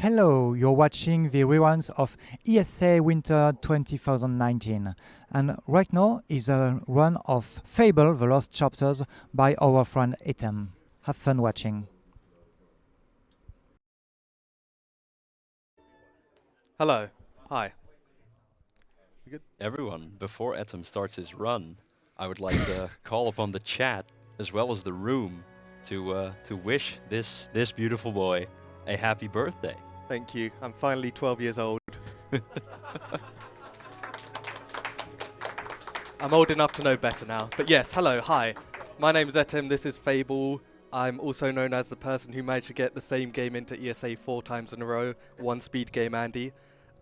Hello, you're watching the reruns of ESA Winter 2019, and right now is a run of Fable, the Lost Chapters by our friend Etem. Have fun watching. Hello. Hi. Everyone, before Etem starts his run, I would like to call upon the chat as well as the room to wish this beautiful boy a happy birthday. Thank you. I'm finally 12 years old. I'm old enough to know better now. But yes, hello, hi. My name is Etem, this is Fable. I'm also known as the person who managed to get the same game into ESA 4 times in a row, one speed game Andy.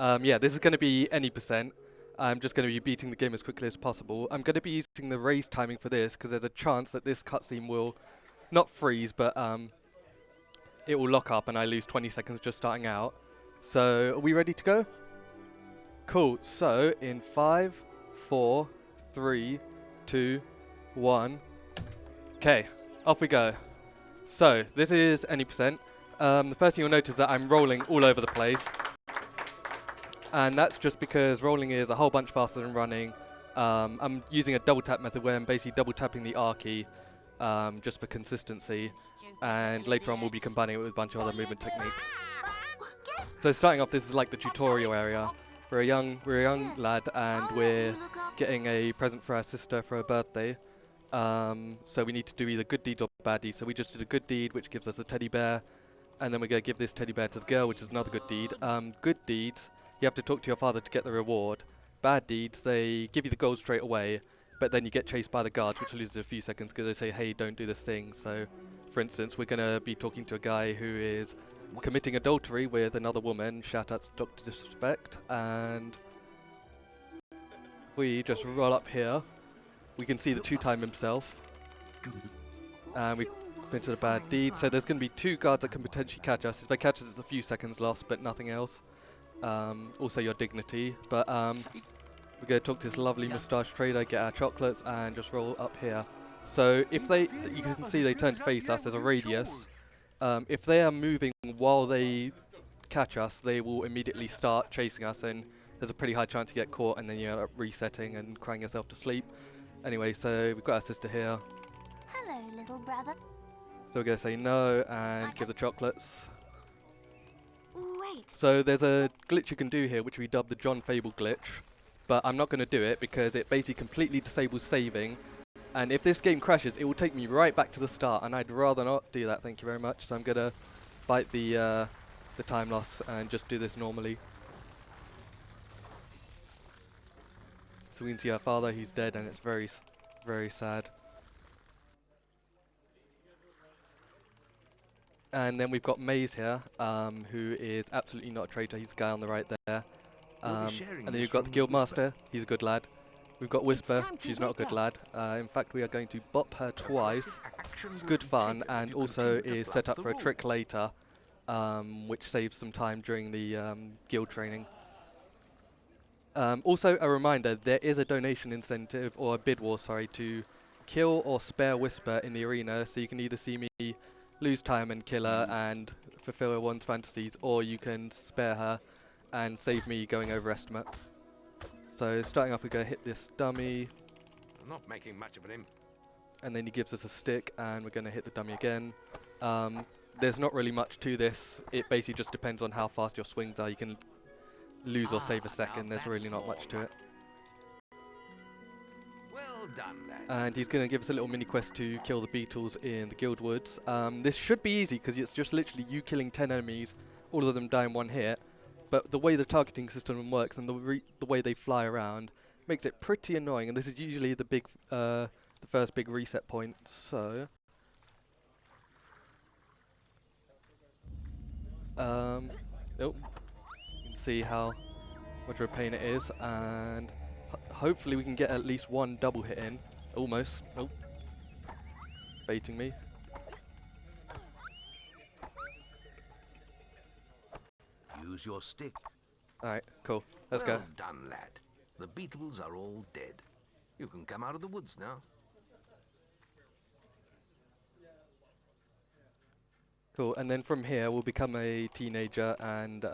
Yeah, this is going to be any %. I'm just going to be beating the game as quickly as possible. I'm going to be using the race timing for this because there's a chance that this cutscene will not freeze, but it will lock up and I lose 20 seconds just starting out. So, are we ready to go? Cool. So, in 5, 4, 3, 2, 1. Okay, off we go. So, this is any %. The first thing you'll notice is that I'm rolling all over the place. And that's just because rolling is a whole bunch faster than running. I'm using a double tap method where I'm basically double tapping the R key just for consistency. And later on we'll be combining it with a bunch of other movement techniques. So starting off, this is like the tutorial area. We're a young lad and we're getting a present for our sister for her birthday. So we need to do either good deeds or bad deeds. So we just did a good deed, which gives us a teddy bear. And then we're going to give this teddy bear to the girl, which is another good deed. Good deeds, you have to talk to your father to get the reward. Bad deeds, they give you the gold straight away, but then you get chased by the guards, which loses a few seconds because they say, hey, don't do this thing. So, for instance, we're going to be talking to a guy who is committing adultery with another woman. Shout out to Dr. Disrespect. And we just roll up here. We can see the two-time himself. And we into the bad deed. So there's going to be 2 guards that can potentially catch us. If they catch us, it's a few seconds lost, but nothing else. Also your dignity. But we're going to talk to this lovely moustache trader, get our chocolates, and just roll up here. So if they, you can see they turn to face us, there's a radius. If they are moving while they catch us, they will immediately start chasing us, and there's a pretty high chance you get caught, and then you end up resetting and crying yourself to sleep. Anyway, so we've got our sister here. Hello, little brother. So we're going to say no and give the chocolates. Wait. So there's a glitch you can do here, which we dubbed the John Fable glitch. But I'm not going to do it because it basically completely disables saving. And if this game crashes, it will take me right back to the start. And I'd rather not do that, thank you very much. So I'm going to bite the time loss and just do this normally. So we can see our father, he's dead, and it's very, very sad. And then we've got Maze here, who is absolutely not a traitor. He's the guy on the right there. And then you've got the Guildmaster. He's a good lad. We've got Whisper. She's not a good lad. In fact, we are going to bop her twice. It's good fun, and also is set up for a trick later, which saves some time during the guild training. Also, a reminder, there is a donation incentive, or a bid war, sorry, to kill or spare Whisper in the arena, so you can either see me lose time and kill her and fulfill one's fantasies, or you can spare her and save me going over estimate. So starting off, we're going to hit this dummy. I'm not making much of an imp. And then he gives us a stick, and we're going to hit the dummy again. There's not really much to this. It basically just depends on how fast your swings are. You can lose or save a second. There's really not much to it. Well done, lad. And he's going to give us a little mini quest to kill the Beetles in the Guild Woods. This should be easy because it's just literally you killing 10 enemies, all of them die in one hit. But the way the targeting system works and the way they fly around makes it pretty annoying. And this is usually the big, the first big reset point. So, oh, you can see how much of a pain it is, and hopefully we can get at least one double hit in. Almost. Oh, baiting me. Use your stick. Alright, cool. Let's Well go. done, lad. The Beetles are all dead. You can come out of the woods now. Cool, and then from here we'll become a teenager and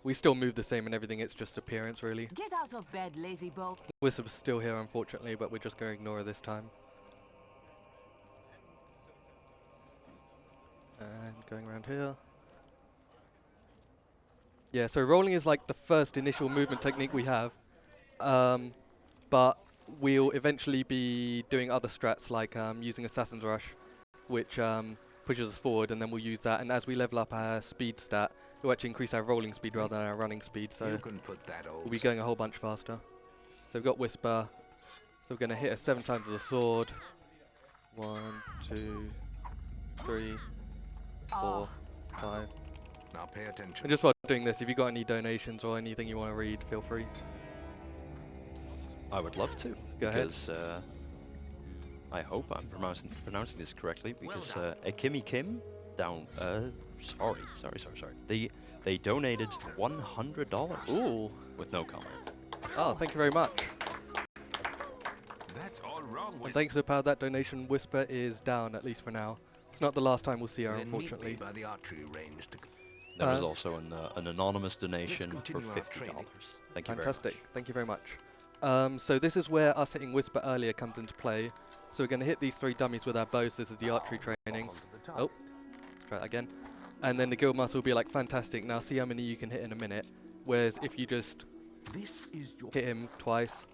we still move the same and everything, it's just appearance really. Get out of bed, lazy bolt. Wisdom's still here unfortunately, but we're just going to ignore her this time. And going around here. Yeah, so rolling is like the first initial movement technique we have, but we'll eventually be doing other strats like using Assassin's Rush, which pushes us forward, and then we'll use that, and as we level up our speed stat, we'll actually increase our rolling speed rather than our running speed, so You can put that old we'll be going a whole bunch faster. So we've got Whisper, so we're going to hit her 7 times with a sword. 1, 2, 3, 4, 5. Now pay attention. And just while doing this, if you've got any donations or anything you want to read, feel free. I would love to. Go ahead. Because I hope I'm pronouncing this correctly. Because Ekimi Kim down. Sorry. They donated $100. Ooh. With no comment. Oh, thank you very much. That's all wrong And with thanks to the power of that donation, Whisper is down, at least for now. It's not the last time we'll see her, unfortunately. by the archery range to There was also an anonymous donation for continue our $50. training. Thank you Fantastic. very much. Thank you very much. So this is where us hitting Whisper earlier comes into play. So we're going to hit these 3 dummies with our bows. This is the archery training. Oh, let's try that again. And then the guild master will be like, fantastic, now see how many you can hit in a minute. Whereas if you just This is your hit him twice,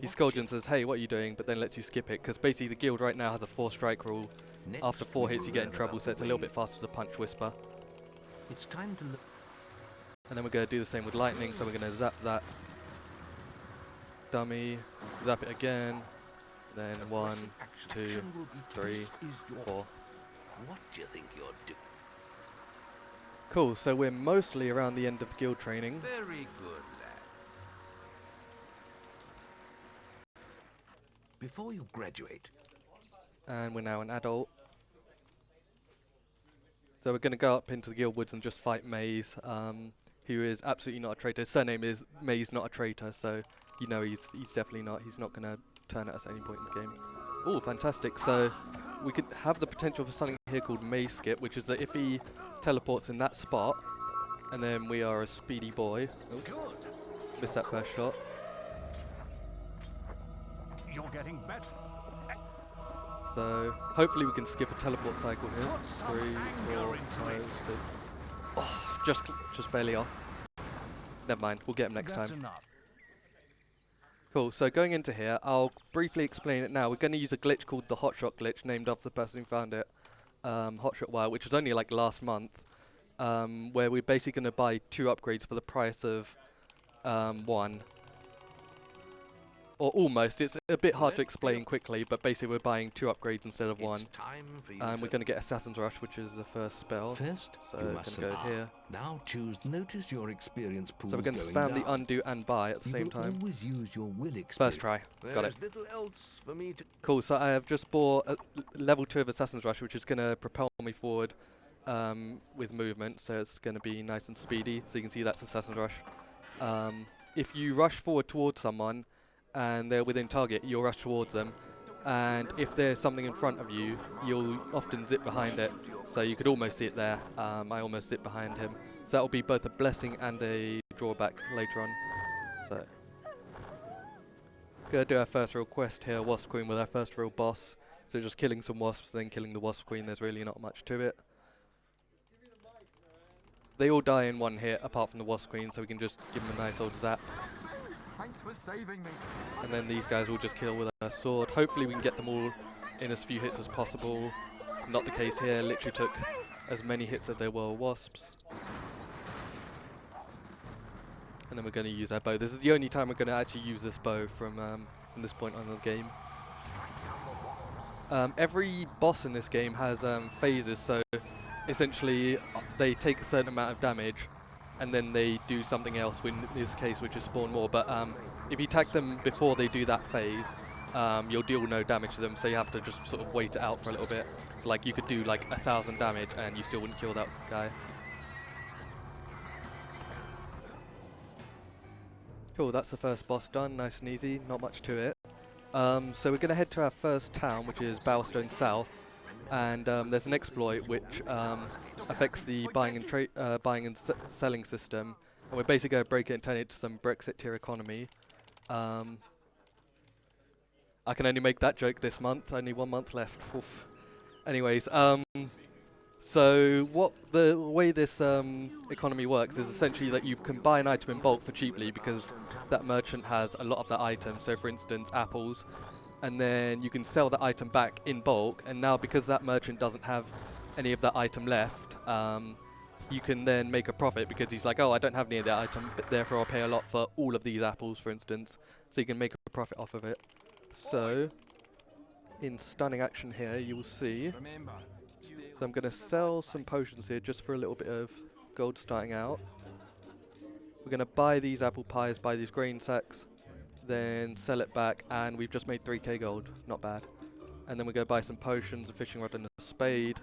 he scolds you and says, hey, what are you doing? But then lets you skip it. Because basically the guild right now has a 4-strike rule. Next, After 4 hits you get in learn trouble, about so it's a the little way. bit faster to punch Whisper. It's time to look. And then we're going to do the same with lightning, so we're going to zap that dummy, zap it again, then 1, 2, 3, 4. What do you think you're doing? Cool, so we're mostly around the end of the guild training. Very good, lad. Before you graduate, And we're now an adult. So we're going to go up into the guild woods and just fight Maze, who is absolutely not a traitor. His surname is Maze Not a Traitor, so you know he's definitely not. He's not going to turn at us at any point in the game. Oh, fantastic. So we could have the potential for something here called Maze Skip, which is that if he teleports in that spot, and then we are a speedy boy. Oh, missed that first shot. You're getting better. So hopefully we can skip a teleport cycle here. Put some 3, anger 4, into 5, it. 6. Oh, just barely off. Never mind, we'll get him next That's time. enough. Cool, so going into here, I'll briefly explain it now. We're going to use a glitch called the Hotshot Glitch, named after the person who found it, Hotshot Wild, which was only like last month, where we're basically going to buy 2 upgrades for the price of 1. Or almost. It's a bit hard to explain quickly, but basically we're buying 2 upgrades instead of 1. it's time for you We're going to get Assassin's Rush, which is the first spell. First, So you we're must going to go here. Now choose. Notice your experience pool. So we're going to spam the undo and buy at the same time. Always use your will experience. First try. Got it. There's little else for me to. Cool, so I have just bought a level 2 of Assassin's Rush, which is going to propel me forward with movement, so it's going to be nice and speedy. So you can see that's Assassin's Rush. If you rush forward towards someone and they're within target, you'll rush towards them. And if there's something in front of you, you'll often zip behind it. So you could almost see it there. I almost zipped behind him. So that will be both a blessing and a drawback later on. So gonna do our first real quest here, Wasp Queen, with our first real boss. So just killing some wasps, then killing the Wasp Queen. There's really not much to it. They all die in 1 hit, apart from the Wasp Queen, so we can just give them a nice old zap. Thanks for saving me. And then these guys will just kill with a sword. Hopefully we can get them all in as few hits as possible. Not the case here, literally took as many hits as there were wasps. And then we're going to use our bow. This is the only time we're going to actually use this bow from this point on in the game. Every boss in this game has phases, so essentially they take a certain amount of damage and then they do something else, in this case, which is spawn more. But if you attack them before they do that phase, you'll deal no damage to them, so you have to just sort of wait it out for a little bit. So like you could do like 1,000 damage and you still wouldn't kill that guy. Cool, that's the first boss done, nice and easy, not much to it. So we're going to head to our first town, which is Bowerstone South, and there's an exploit which affects the buying and selling system, and we're basically going to break it and turn it to some Brexit tier economy. I can only make that joke this month, only 1 month left. Oof. Anyways, so what the way this economy works is essentially that you can buy an item in bulk for cheaply because that merchant has a lot of that item. So for instance, apples, and then you can sell the item back in bulk, and now because that merchant doesn't have any of that item left, you can then make a profit because he's like, oh, I don't have any of that item, but therefore I'll pay a lot for all of these apples, for instance. So you can make a profit off of it. So in stunning action here, you will see. So I'm going to sell some potions here just for a little bit of gold starting out. We're going to buy these apple pies, buy these grain sacks, then sell it back, and we've just made 3k gold. Not bad. And then we're going to buy some potions, a fishing rod and a spade.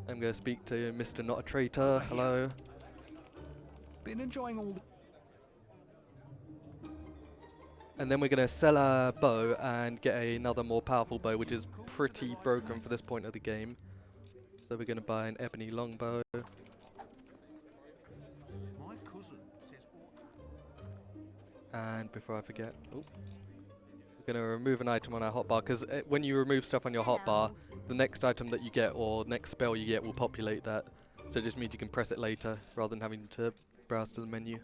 I'm going to speak to Mr. Not a Traitor. Hello. Been enjoying all the And then we're going to sell our bow and get another more powerful bow, which is pretty broken for this point of the game. So we're going to buy an ebony longbow. And before I forget, we're going to remove an item on our hotbar, because when you remove stuff on your hotbar, the next item that you get or next spell you get will populate that. So it just means you can press it later rather than having to browse to the menu.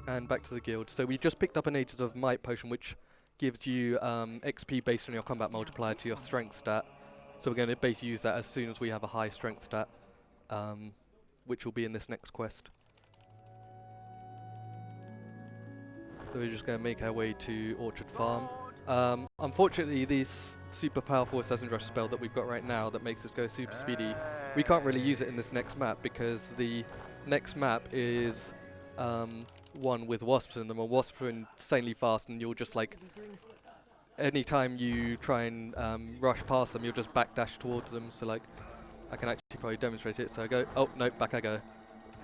And back to the guild. So we just picked up an Ages of Might potion, which gives you XP based on your combat multiplier to your strength stat. So we're going to basically use that as soon as we have a high strength stat, which will be in this next quest. So we're just going to make our way to Orchard Farm. Unfortunately, this super powerful Assassin's Rush spell that we've got right now that makes us go super speedy, we can't really use it in this next map because the next map is one with wasps in them, and wasps are insanely fast, and you'll just like, anytime you try and rush past them, you'll just backdash towards them. So like, I can actually probably demonstrate it. So I go, oh no, back I go.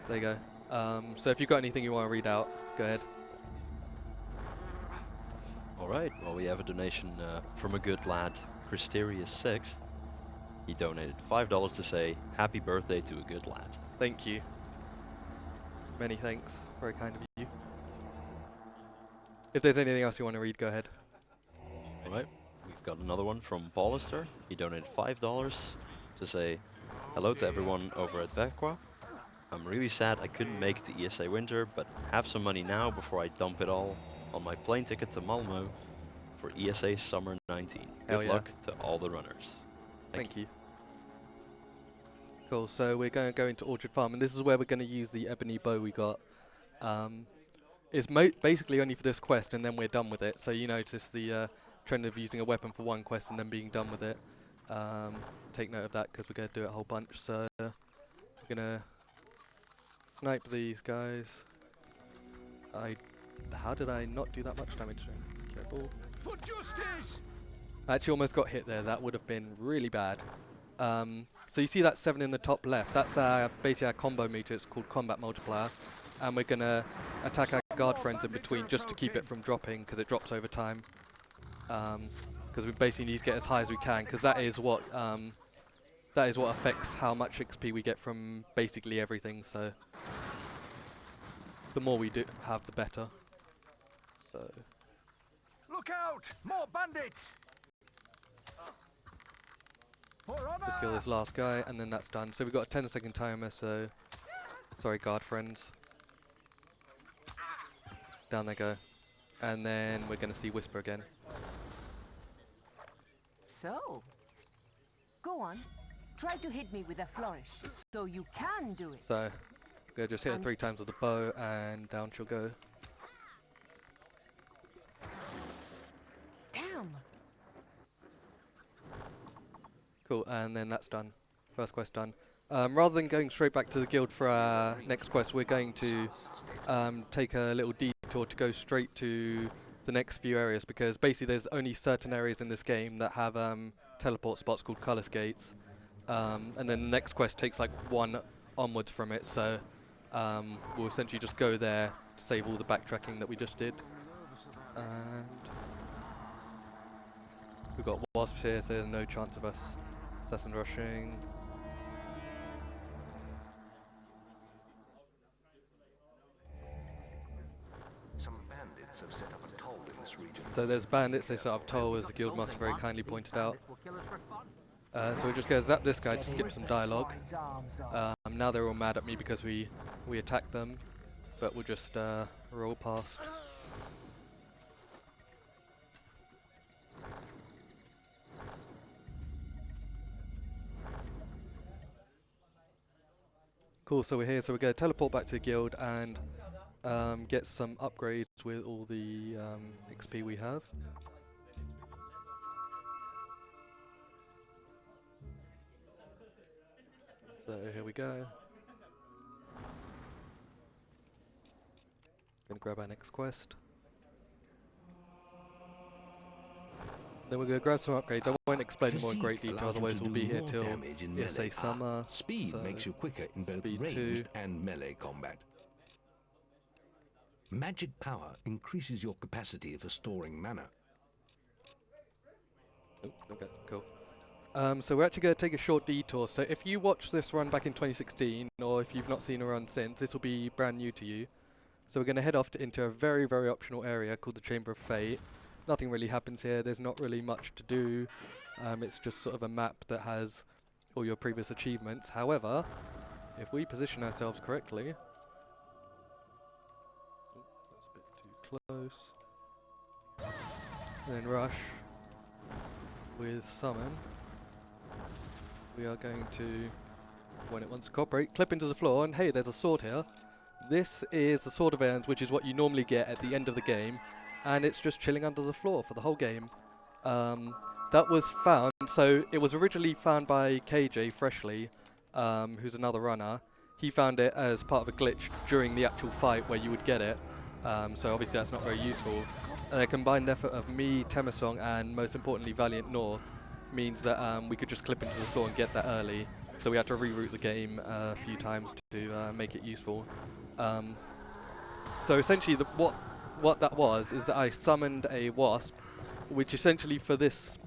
There you go. So if you've got anything you want to read out, go ahead. Alright, well we have a donation from a good lad, Christerius6. He donated $5 to say, happy birthday to a good lad. Thank you. Many thanks. Very kind of you. If there's anything else you want to read, go ahead. Alright, we've got another one from Ballister. He donated $5 to say, hello to everyone over at Växjö. I'm really sad I couldn't make it to ESA Winter, but have some money now before I dump it all on my plane ticket to Malmö for ESA Summer 19. Hell Good yeah. luck to all the runners. Thank you. Cool, so we're going to go into Orchard Farm, and this is where we're going to use the ebony bow we got. It's basically only for this quest, and then we're done with it. So you notice the trend of using a weapon for one quest and then being done with it. Take note of that, because we're going to do it a whole bunch. So we're going to snipe these guys. How did I not do that much damage? Careful. for justice. I actually almost got hit there. That would have been really bad. So you see that 7 in the top left? That's basically our combo meter. It's called Combat Multiplier. And we're going to attack our guard friends in between just to keep it from dropping, because it drops over time. Because we basically need to get as high as we can, because that is what affects how much XP we get from basically everything. So the more we do have, the better. So Look out! More bandits! For just kill honor! this last guy, and then that's done. So we've got a 10-second timer. So sorry, guard friends. Down they go. And then we're going to see Whisper again. So, go on. Try to hit me with a flourish, so you can do it. So go just hit her 3 times with the bow, and down she'll go. Damn. Cool, and then that's done. First quest done. Rather than going straight back to the guild for our next quest, we're going to take a little detour to go straight to the next few areas, because basically there's only certain areas in this game that have teleport spots called colour skates. And then the next quest takes like 1 onwards from it, so we'll essentially just go there to save all the backtracking that we just did. And We've got wasps here, so there's no chance of us assassin rushing. Some bandits have set up a toll in this region. So there's bandits, they set up toll, as the guildmaster very kindly pointed out. So we're just going to zap this guy to skip some dialogue. Now they're all mad at me because we attacked them, but we'll just roll past. Cool, so we're here, so we're going to teleport back to the guild and get some upgrades with all the XP we have. So here we go. Gonna grab our next quest. Then we're going to grab some upgrades. I won't explain them more in great detail, otherwise we'll be here till ESA summer. Speed so makes you quicker in both speed ranged 2. and melee combat. Magic power increases your capacity for storing mana. Oh, okay, cool. So we're actually going to take a short detour. So if you watched this run back in 2016, or if you've not seen a run since, this will be brand new to you. So we're going to head off into a very, very optional area called the Chamber of Fey. Nothing really happens here. There's not really much to do. It's just sort of a map that has all your previous achievements. However, if we position ourselves correctly... Oh, that's a bit too close. And then rush with summon. We are going to, when it wants to cooperate, clip into the floor, and hey, there's a sword here. This is the Sword of Aeons, which is what you normally get at the end of the game, and it's just chilling under the floor for the whole game. That was found, so it was originally found by KJ Freshly, who's another runner. He found it as part of a glitch during the actual fight where you would get it, so obviously that's not very useful. The combined effort of me, Temasong, and most importantly Valiant North means that we could just clip into the floor and get that early. So we had to reroute the game a few times to make it useful. So essentially what that was is that I summoned a wasp, which essentially for this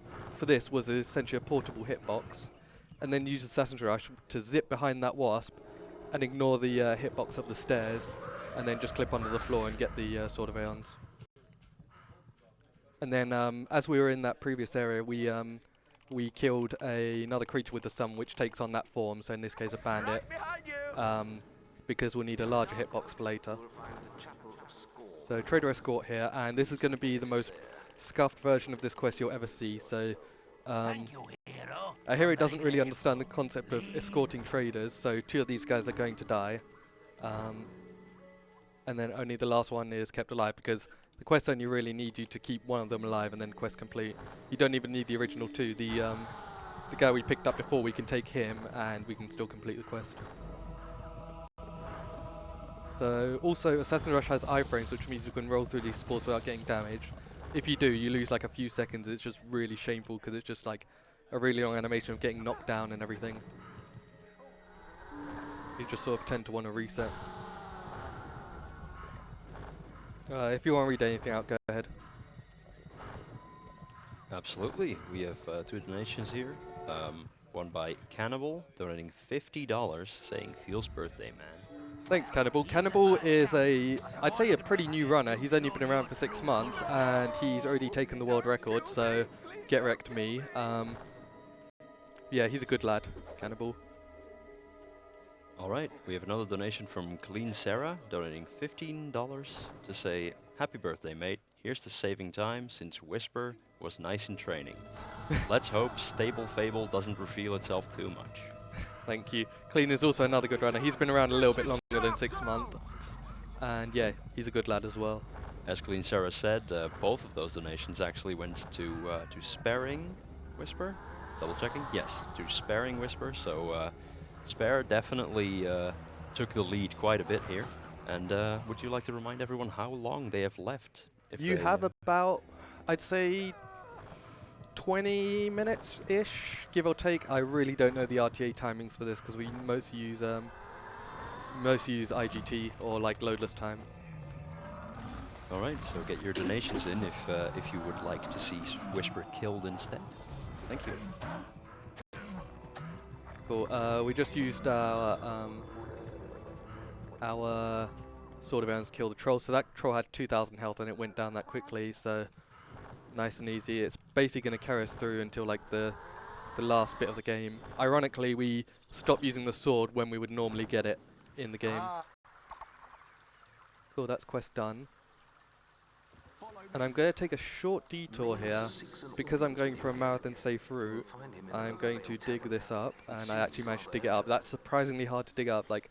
was essentially a portable hitbox, and then used Assassin's Rush to zip behind that wasp and ignore the hitbox of the stairs, and then just clip under the floor and get the Sword of Aeons. And then as we were in that previous area, we killed another creature with the summon, which takes on that form, so in this case a bandit, because we'll need a larger hitbox for later. So Trader Escort here, and this is going to be the most scuffed version of this quest you'll ever see. So a hero doesn't really understand the concept of escorting traders, so 2 of these guys are going to die. And then only the last one is kept alive, because the quest only really needs you to keep one of them alive and then quest complete. You don't even need the original 2. The guy we picked up before, we can take him and we can still complete the quest. So also Assassin's Rush has iframes, which means you can roll through these spores without getting damage. If you do, you lose like a few seconds. It's just really shameful because it's just like a really long animation of getting knocked down and everything. You just sort of tend to want to reset. If you want to read anything out, go ahead. Absolutely. We have 2 donations here. One by Cannibal, donating $50, saying, "Feels birthday, man." Thanks, Cannibal. Cannibal is I'd say a pretty new runner. He's only been around for 6 months, and he's already taken the world record, so get wrecked me. Yeah, he's a good lad, Cannibal. Alright, we have another donation from Clean Sarah, donating $15 to say, "Happy birthday, mate. Here's to saving time since Whisper was nice in training. Let's hope stable Fable doesn't reveal itself too much." Thank you. Clean is also another good runner. He's been around a little bit longer than 6 months. And yeah, he's a good lad as well. As Clean Sarah said, both of those donations actually went to Sparing Whisper. Double checking? Yes, to Sparing Whisper. So Spare definitely took the lead quite a bit here. And would you like to remind everyone how long they have left? If You have about, I'd say, 20 minutes-ish, give or take. I really don't know the RTA timings for this because we mostly use IGT or like loadless time. Alright, so get your donations in if you would like to see Whisper killed instead. Thank you. Cool. We just used our sword of rounds to kill the troll. So that troll had 2,000 health and it went down that quickly. So nice and easy. It's basically going to carry us through until like the last bit of the game. Ironically, we stopped using the sword when we would normally get it in the game. Cool, that's quest done. And I'm going to take a short detour here. Because I'm going for a marathon safe route, I'm going to dig this up, and I actually managed to dig it up. That's surprisingly hard to dig up. Like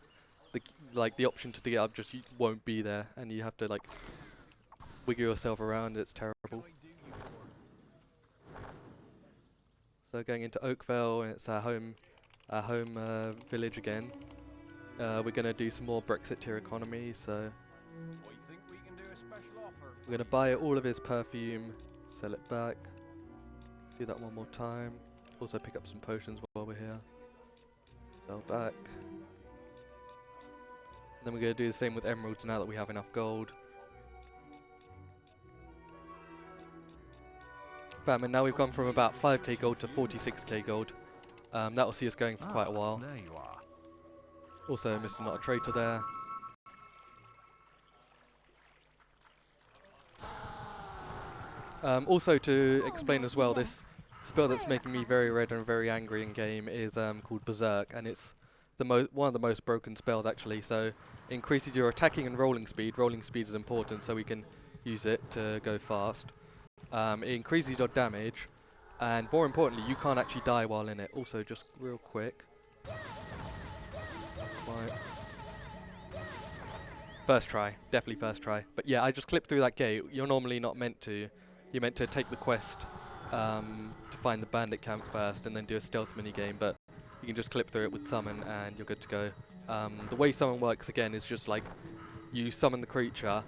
the option to dig it up just won't be there, and you have to like wiggle yourself around. It's terrible. So going into Oakvale, and it's our home village again. We're going to do some more Brexit tier economy, so we're going to buy all of his perfume, sell it back, do that one more time, also pick up some potions while we're here, sell back. And then we're going to do the same with emeralds now that we have enough gold. Bam, and now we've gone from about 5k gold to 46k gold. That will see us going for quite a while. There you are. Also, Mr. Not a Traitor there. Also, to explain as well, this spell that's making me very red and very angry in game is called Berserk, and it's one of the most broken spells actually. So it increases your attacking and rolling speed. Rolling speed is important, so we can use it to go fast. It increases your damage, and more importantly, you can't actually die while in it. Also, just real quick. Right. First try, definitely first try. But yeah, I just clipped through that gate. You're normally not meant to. You're meant to take the quest to find the bandit camp first and then do a stealth mini game, but you can just clip through it with summon and you're good to go. The way summon works again is just like you summon the creature,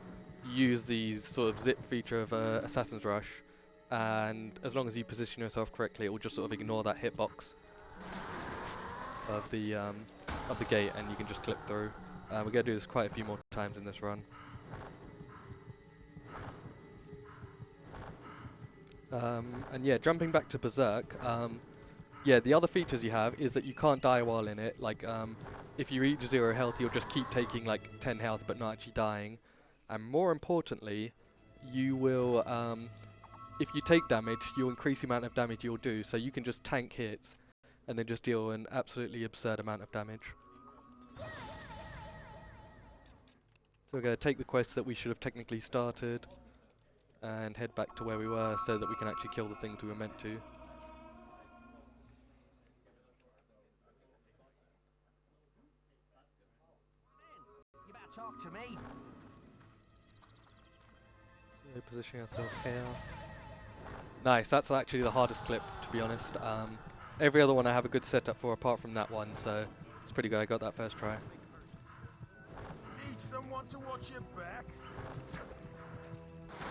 use the sort of zip feature of Assassin's Rush, and as long as you position yourself correctly, it will just sort of ignore that hitbox of the gate, and you can just clip through. We're going to do this quite a few more times in this run. And yeah, jumping back to Berserk, yeah, the other features you have is that you can't die while in it. Like, if you reach 0 health, you'll just keep taking like 10 health but not actually dying. And more importantly, you will, if you take damage, you'll increase the amount of damage you'll do. So you can just tank hits and then just deal an absolutely absurd amount of damage. So we're going to take the quests that we should have technically started and head back to where we were so that we can actually kill the things we were meant to. You better talk to me. So positioning ourselves here. Nice, that's actually the hardest clip, to be honest. Every other one I have a good setup for apart from that one, so it's pretty good. I got that first try. Need someone to watch your back?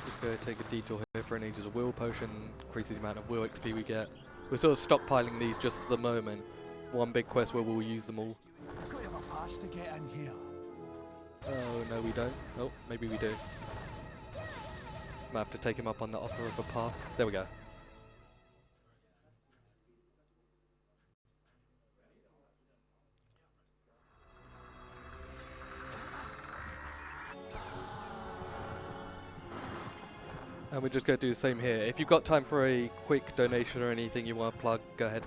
Just going to take a detour here for an Ages of Will potion, increasing the amount of Will XP we get. We're sort of stockpiling these just for the moment. One big quest where we'll use them all. Do you have a pass to get in here? Oh, no we don't. Oh, maybe we do. Might have to take him up on the offer of a pass. There we go. And we're just going to do the same here. If you've got time for a quick donation or anything you want to plug, go ahead.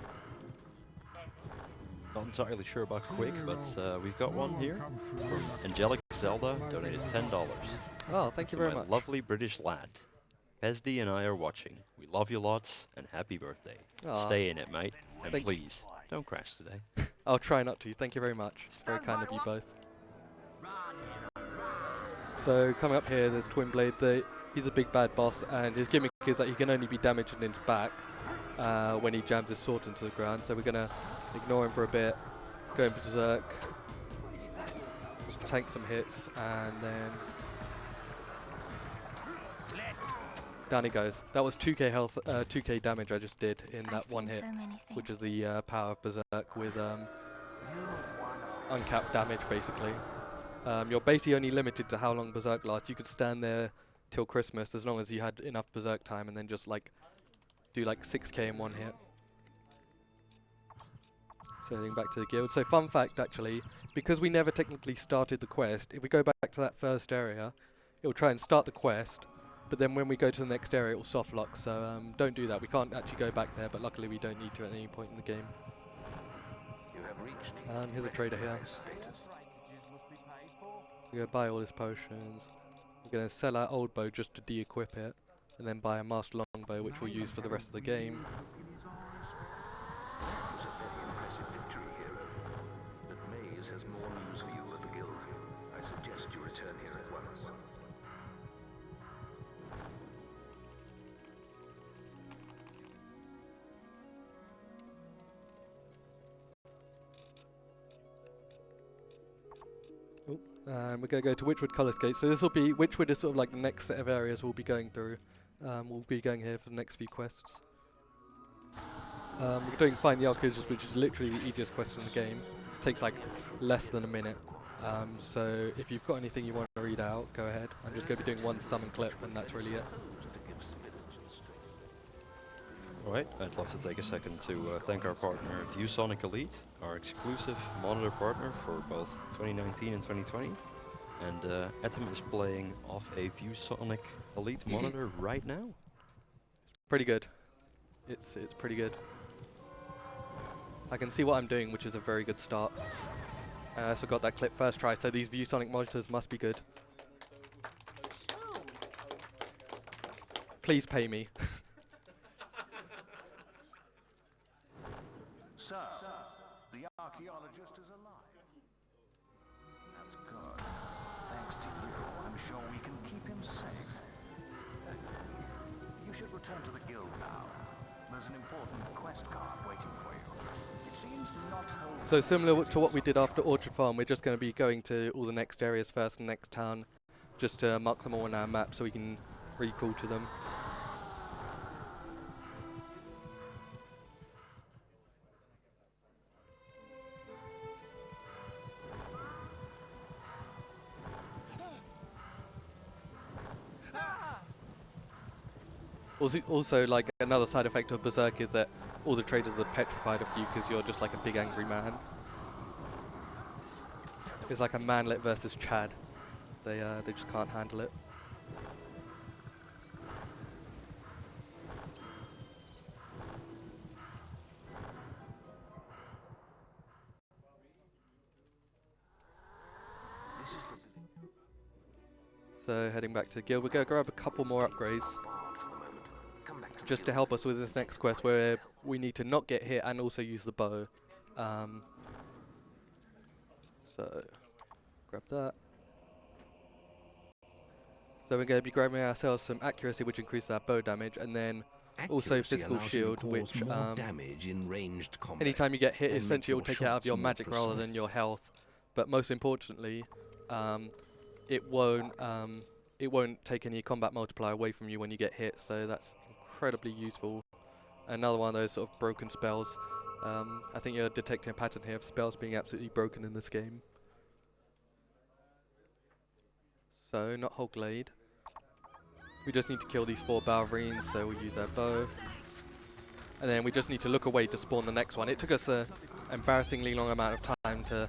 Not entirely sure about quick, but we've got one here from Angelic Zelda, donated $10. Oh, thank you very much. Lovely British lad. Pesdy and I are watching. We love you lots, and happy birthday. Aw. Stay in it, mate. And Thank please, don't crash today. I'll try not to. Thank you very much. It's very kind of you both. So coming up here, there's Twin Blade. He's a big bad boss, and his gimmick is that he can only be damaged in his back when he jams his sword into the ground. So we're going to ignore him for a bit, go into Berserk, just tank some hits, and then down he goes. That was 2k health, 2k damage I just did in that one hit, which is the power of Berserk with uncapped damage basically. You're basically only limited to how long Berserk lasts. You could stand there till Christmas, as long as you had enough berserk time, and then just like do like 6k in one hit. So heading back to the guild. So fun fact actually, because we never technically started the quest, if we go back to that first area, it will try and start the quest, but then when we go to the next area it will soft lock, so don't do that. We can't actually go back there, but luckily we don't need to at any point in the game. You have reached Here's a trader here. status. So go buy all his potions. We're going to sell our old bow just to de-equip it, and then buy a master longbow which we'll use for the rest of the game. That was a very impressive victory, hero. But Maze has more news for you at the guild. I suggest you return here at once. We're going to go to Witchwood Colorscape. So this will be, Witchwood is sort of like the next set of areas we'll be going through. We'll be going here for the next few quests. We're doing Find the Archaeologist, which is literally the easiest quest in the game. Takes like less than a minute. So if you've got anything you want to read out, go ahead. I'm just going to be doing one summon clip, and that's really it. Alright, I'd love to take a second to thank our partner ViewSonic Elite, our exclusive monitor partner for both 2019 and 2020. And Etem is playing off a ViewSonic Elite monitor right now. Pretty good. It's pretty good. I can see what I'm doing, which is a very good start. I also got that clip first try, so these ViewSonic monitors must be good. Please pay me. Sir, the archaeologist is alive. That's good. Thanks to you, I'm sure we can keep him safe. You should return to the guild now. There's an important quest card waiting for you. It seems not whole. So similar to what we did after Orchard Farm, we're just going to be going to all the next areas first and next town, just to mark them all on our map so we can recall to them. Also, like, another side effect of Berserk is that all the traders are petrified of you because you're just like a big angry man. It's like a manlet versus Chad. They just can't handle it. So heading back to the guild, we're going to grab a couple more upgrades just to help us with this next quest where we need to not get hit and also use the bow. So grab that. So we're going to be grabbing ourselves some accuracy, which increases our bow damage, and then also physical shield, which damage in ranged combat. anytime you get hit, essentially it will take it out of your shots magic more rather than your health. But most importantly, it won't take any combat multiplier away from you when you get hit, so that's incredibly useful. Another one of those sort of broken spells. I think you're detecting a pattern here of spells being absolutely broken in this game. So, not whole glade. We just need to kill these 4 Balverines, so we'll use our bow. And then we just need to look away to spawn the next one. It took us an embarrassingly long amount of time to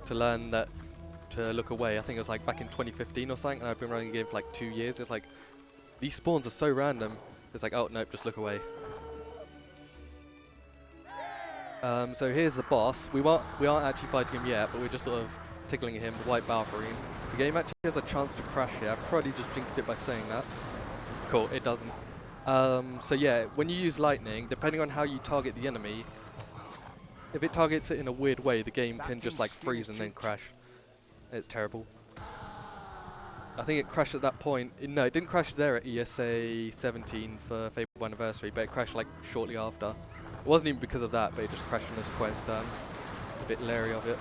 learn that to look away. I think it was like back in 2015 or something, and I've been running the game for like 2 years. It's like, these spawns are so random. It's like, oh, nope, just look away. So here's the boss. We aren't actually fighting him yet, but we're just sort of tickling him, the white Balverine. The game actually has a chance to crash here. I've probably just jinxed it by saying that. Cool, it doesn't. So yeah, when you use lightning, depending on how you target the enemy, if it targets it in a weird way, the game can just like freeze and then crash. It's terrible. I think it crashed at that point. No, it didn't crash there at ESA 17 for Fable Anniversary, but it crashed like shortly after. It wasn't even because of that, but it just crashed on this quest. A bit leery of it.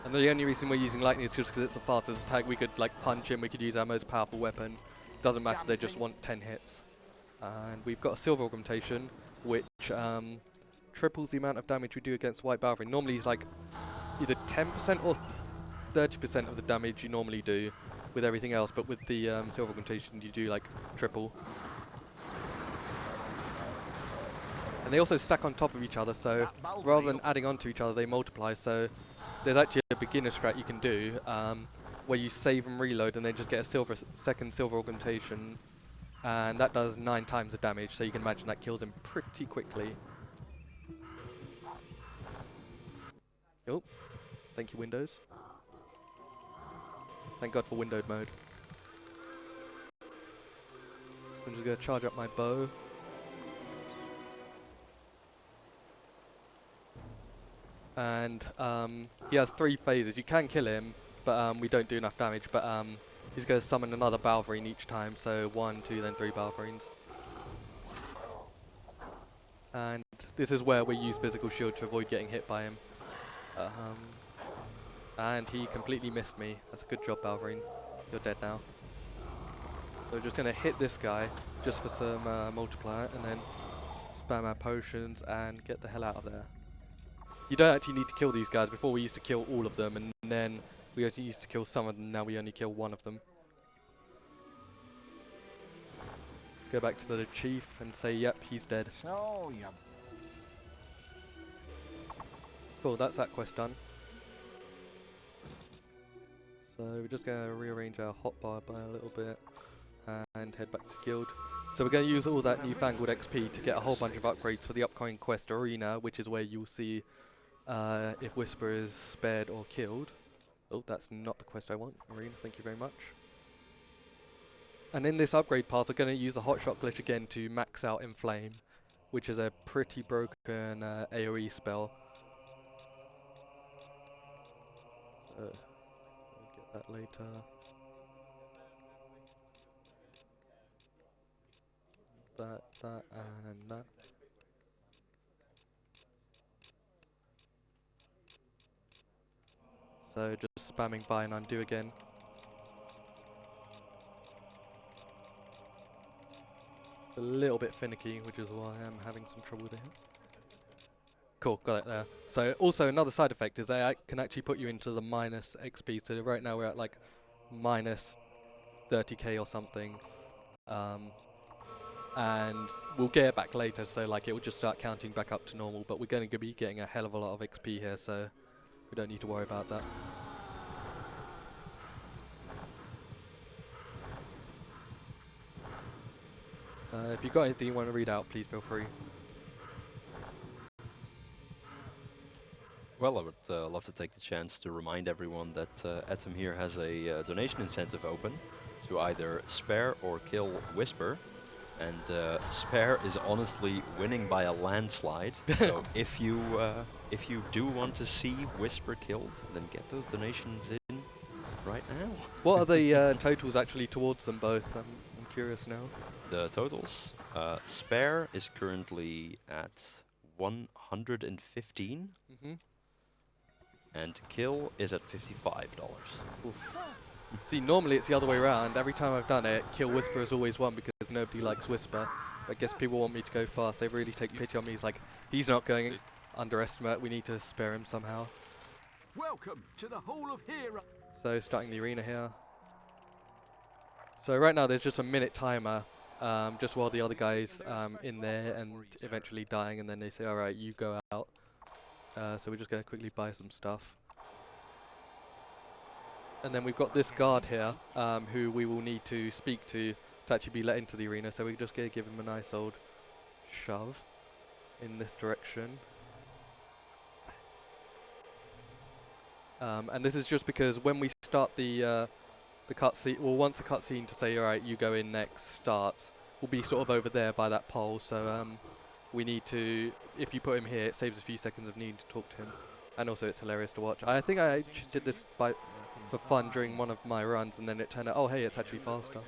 And the only reason we're using lightning is just because it's the fastest attack. We could like punch him, we could use our most powerful weapon. Doesn't matter, they just want 10 hits. And we've got a silver augmentation, which triples the amount of damage we do against white Balverine. Normally he's like either 10% or 30% of the damage you normally do with everything else, but with the silver augmentation you do like triple. And they also stack on top of each other, so rather than adding on to each other, they multiply. So there's actually a beginner strat you can do where you save and reload and then just get a second silver augmentation, and that does 9 times the damage, so you can imagine that kills him pretty quickly. Oh, thank you, Windows. Thank God for windowed mode. I'm just going to charge up my bow. And he has 3 phases. You can kill him, but we don't do enough damage. But he's going to summon another Balverine each time. So 1, 2, then 3 Balverines. And this is where we use physical shield to avoid getting hit by him. And he completely missed me. That's a good job, Balverine. You're dead now. So we're just going to hit this guy just for some multiplier, and then spam our potions and get the hell out of there. You don't actually need to kill these guys. Before we used to kill all of them, and then we actually used to kill some of them. Now we only kill one of them. Go back to the chief and say, yep, he's dead. So, yeah. Cool, that's that quest done. So we're just going to rearrange our hotbar by a little bit and head back to guild. So we're going to use all that newfangled XP to get a whole bunch of upgrades for the upcoming quest Arena, which is where you'll see if Whisper is spared or killed. Oh, that's not the quest I want. Arena, thank you very much. And in this upgrade path, we're going to use the Hotshot Glitch again to max out Inflame, which is a pretty broken AoE spell. So, we'll get that later. That, and that. So just spamming buy and undo again. It's a little bit finicky, which is why I'm having some trouble with it. Cool, got it there. So also another side effect is they can actually put you into the minus XP. So right now we're at like minus 30k or something. And we'll get it back later, so like it will just start counting back up to normal, but we're going to be getting a hell of a lot of XP here, so we don't need to worry about that. If you've got anything you want to read out, please feel free. Well, I would love to take the chance to remind everyone that Etem here has a donation incentive open to either spare or kill Whisper. And spare is honestly winning by a landslide. So if you do want to see Whisper killed, then get those donations in right now. What are the totals actually towards them both? I'm curious now. The totals. Spare is currently at 115. And kill is at $55. Oof. See, normally it's the other way around. Every time I've done it, kill Whisper has always won because nobody likes Whisper. I guess people want me to go fast. They really take pity on me. It's like, he's not going underestimate. We need to spare him somehow. Welcome to the Hall of Heroes. So starting the arena here. So right now there's just a minute timer, just while the other guy's in there and eventually dying, and then they say, all right, you go out. So we're just going to quickly buy some stuff. And then we've got this guard here, who we will need to speak to actually be let into the arena. So we're just going to give him a nice old shove in this direction. And this is just because when we start the cutscene, well, once the cutscene to say, all right, you go in next starts, we'll be sort of over there by that pole. So we need to, if you put him here, it saves a few seconds of needing to talk to him. And also it's hilarious to watch. I think I did this for fun during one of my runs, and then it turned out, oh hey, it's actually faster.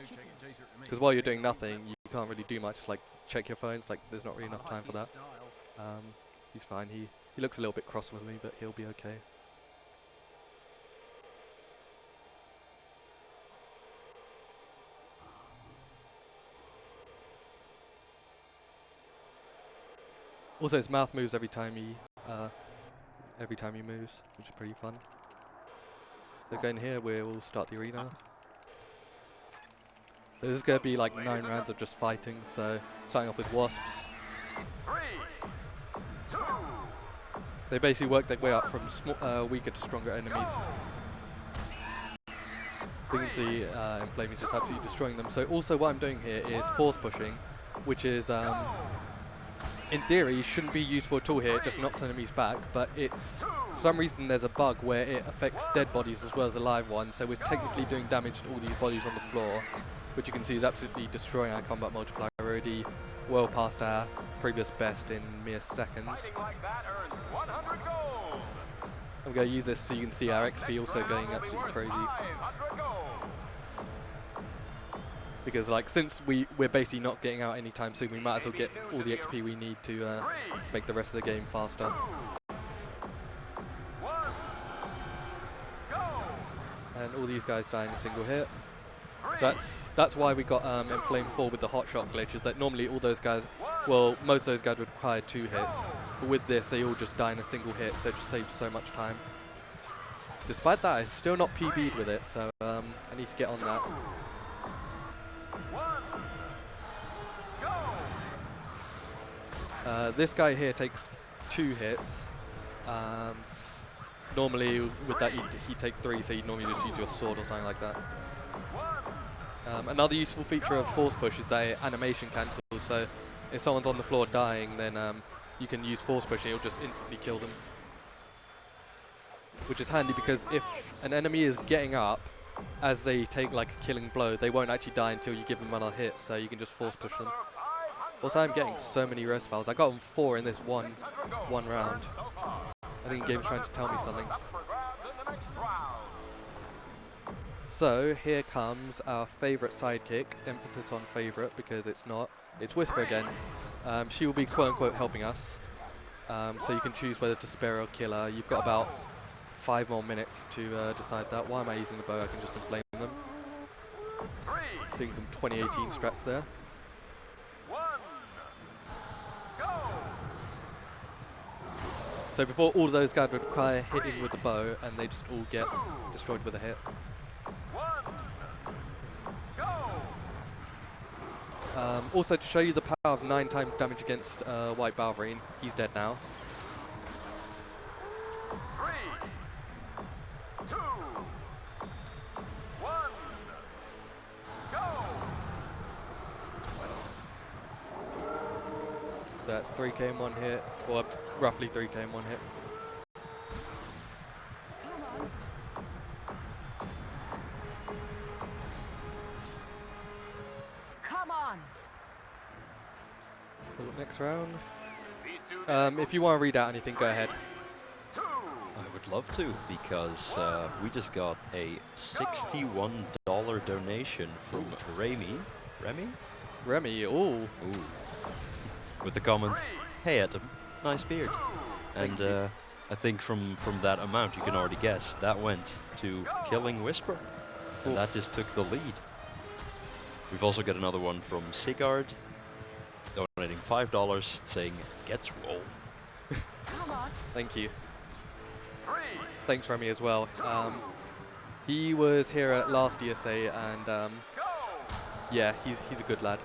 Because while you're doing nothing, you can't really do much. It's like check your phones, like there's not really enough time for that. He's fine. He looks a little bit cross with me, but he'll be okay. Also, his mouth moves every time he moves, which is pretty fun. So going here, we'll start the arena. So this is going to be like 9 rounds of just fighting, so starting off with wasps. 3, 2, They basically work their way up from weaker to stronger enemies. So you can see Inflame is just absolutely destroying them. So also what I'm doing here is force pushing, which is, in theory, shouldn't be useful at all here. It just knocks enemies back, but it's, for some reason there's a bug where it affects dead bodies as well as alive ones, so we're technically doing damage to all these bodies on the floor, which you can see is absolutely destroying our combat multiplier. We're already well past our previous best in mere seconds. fighting like that earns 100 gold. I'm going to use this so you can see our XP also going absolutely crazy. 500 gold. Because like since we're basically not getting out anytime soon, we might as well get all the XP we need to make the rest of the game faster. 1, go. And all these guys die in a single hit. So that's why we got Inflame 4 with the Hotshot Glitch, is that normally all those guys, well, most of those guys would require 2 hits. But with this, they all just die in a single hit, so it just saves so much time. Despite that, I still not PB'd with it, so I need to get on that. 1, go. This guy here takes 2 hits. Normally with that he'd take 3, so you'd normally just use your sword or something like that. Another useful feature of force push is that animation cancels, so if someone's on the floor dying, then you can use force push and it'll just instantly kill them. Which is handy because if an enemy is getting up as they take like a killing blow, they won't actually die until you give them another hit, so you can just force push them. Also, I'm getting so many rest files. I got them 4 in this one round. I think the game's trying to tell me something. Up for grabs in the next round. So here comes our favourite sidekick, emphasis on favourite because it's not. It's Whisper again. She will be quote unquote helping us. So you can choose whether to spare or kill her. You've got about 5 more minutes to decide that. Why am I using the bow? I can just inflame them. 3, Doing some 2018 strats there. 1, go. So before all of those guys would require hitting with the bow and they just all get destroyed with a hit. 1, go. Also to show you the power of 9 times damage against White Balverine, he's dead now. 3, 2, 1, go. So that's 3k in 1 hit, or roughly 3k in 1 hit. Come on. Cool, next round. These two If you want to read out anything, go ahead. 2, I would love to, because we just got a $61 donation from Remy. Remy, ooh. Ooh. With the comment, "Hey Etem, nice beard." And I think from that amount you can already guess that went to killing Whisper. And that just took the lead. We've also got another one from Sigard, donating $5, saying, "Get roll." Come on. Thank you. 3, Thanks, Remy, as well. He was here at last ESA, and go. yeah, he's a good lad.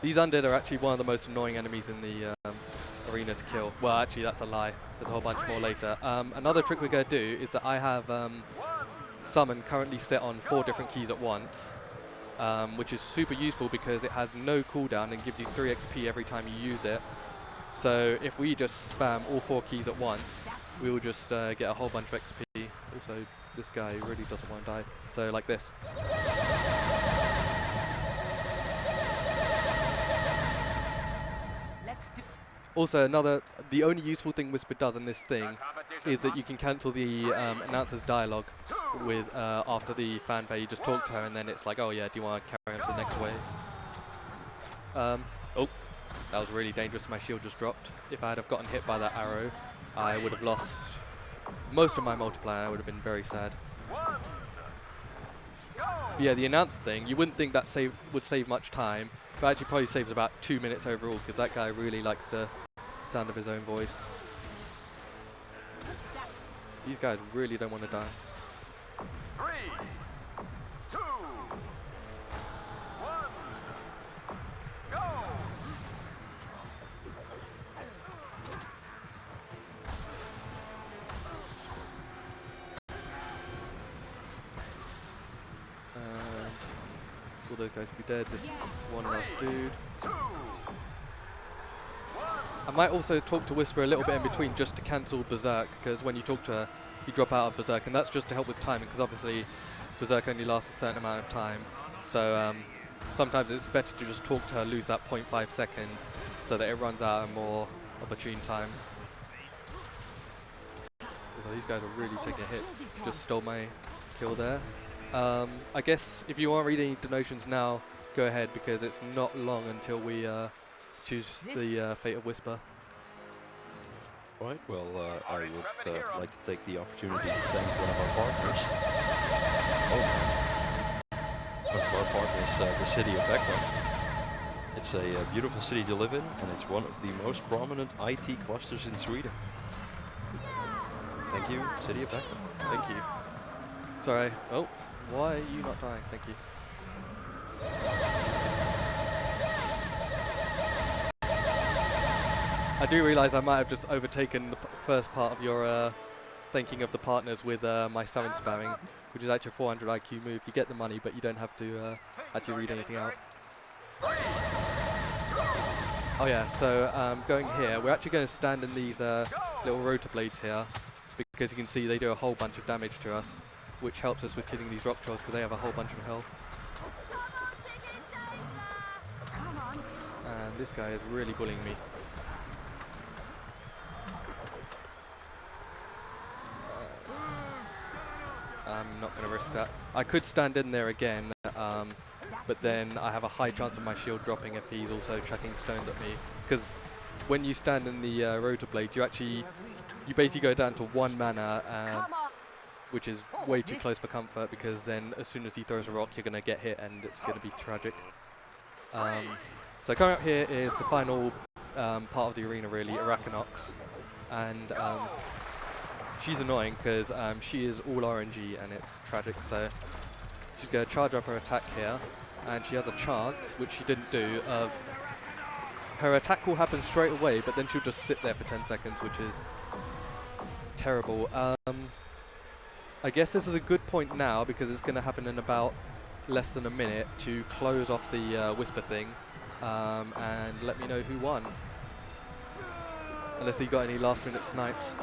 These undead are actually one of the most annoying enemies in the arena to kill. Well, actually, that's a lie. There's a whole bunch more later. Another trick we're going to do is that I have Summon currently set on 4 different keys at once, which is super useful because it has no cooldown and gives you 3 XP every time you use it. So if we just spam all 4 keys at once, we will just get a whole bunch of XP. Also, this guy really doesn't want to die. So like this. Let's do. Also, the only useful thing Whisper does in this thing is that you can cancel the announcer's dialogue with after the fanfare. You just talk to her and then it's like, oh yeah, do you want to carry on to the next wave? Oh, that was really dangerous. My shield just dropped. If I had have gotten hit by that arrow, I would have lost most of my multiplier. I would have been very sad. But yeah, the announcer thing, you wouldn't think that would save much time, but actually probably saves about 2 minutes overall because that guy really likes the sound of his own voice. These guys really don't want to die. 3, 2, 1, go! And all those guys will be dead. This one last dude. I might also talk to Whisper a little bit in between just to cancel Berserk, because when you talk to her, you drop out of Berserk, and that's just to help with timing, because obviously Berserk only lasts a certain amount of time. So sometimes it's better to just talk to her, lose that 0.5 seconds, so that it runs out at a more opportune time. So these guys are really taking a hit. Just stole my kill there. I guess if you want to read any donations now, go ahead, because it's not long until we choose the fate of Whisper. Right, well, I would like to take the opportunity to thank one of our partners. One of our partners, the city of Växjö. It's a beautiful city to live in, and it's one of the most prominent IT clusters in Sweden. Thank you, city of Växjö. Thank you. Sorry. Oh, why are you not dying? Thank you. I do realise I might have just overtaken the first part of your thanking of the partners with my summon spamming, which is actually a 400 IQ move. You get the money, but you don't have to actually read anything out. Oh yeah, so going here, we're actually going to stand in these little rotor blades here, because you can see they do a whole bunch of damage to us, which helps us with killing these rock trolls, because they have a whole bunch of health. And this guy is really bullying me. I'm not going to risk that. I could stand in there again, but then I have a high chance of my shield dropping if he's also chucking stones at me. Because when you stand in the rotor blade, you basically go down to 1 mana, which is way too close for comfort, because then as soon as he throws a rock, you're going to get hit and it's going to be tragic. So coming up here is the final part of the arena, really, Arachnox. And she's annoying because she is all RNG and it's tragic, so she's going to charge up her attack here, and she has a chance, which she didn't do, of her attack will happen straight away, but then she'll just sit there for 10 seconds, which is terrible. I guess this is a good point now, because it's going to happen in about less than a minute, to close off the Whisper thing and let me know who won. Unless he got any last minute snipes.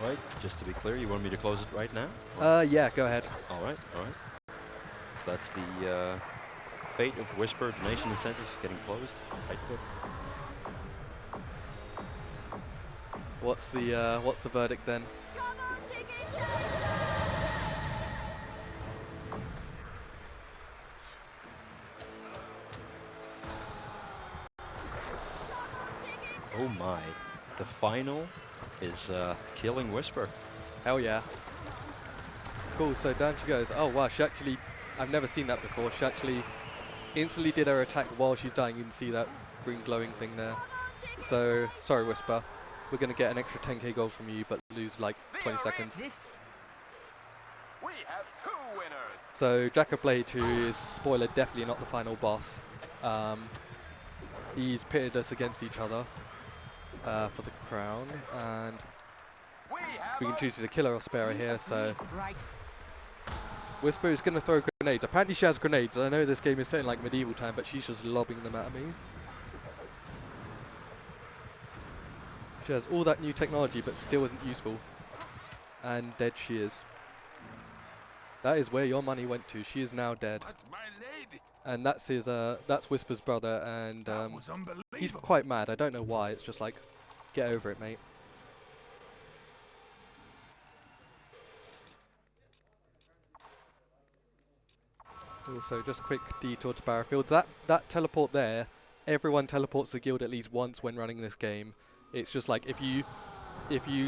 Alright, just to be clear, you want me to close it right now? Yeah, go ahead. Alright, alright. That's the fate of Whisper donation incentive getting closed. Right click. What's the verdict then? Oh my, the final is killing Whisper. Hell yeah. Cool, so down she goes. Oh wow, she actually, I've never seen that before. She actually instantly did her attack while she's dying. You can see that green glowing thing there. So, sorry Whisper, we're going to get an extra 10k gold from you, but lose like 20 seconds. We have 2 winners. So Jack of Blade, who is, spoiler, definitely not the final boss. He's pitted us against each other for the crown, and we can choose to kill her or spare her here, so Whisper is going to throw grenades. Apparently she has grenades. I know this game is set in like medieval time, but she's just lobbing them at me. She has all that new technology, but still isn't useful. And dead she is. That is where your money went to. She is now dead. That's my lady. And that's his. That's Whisper's brother, and That was unbelievable. he's quite mad. I don't know why. It's just like, get over it, mate. Also, just quick detour to Barrowfields. That teleport there, everyone teleports the guild at least once when running this game. It's just like, if you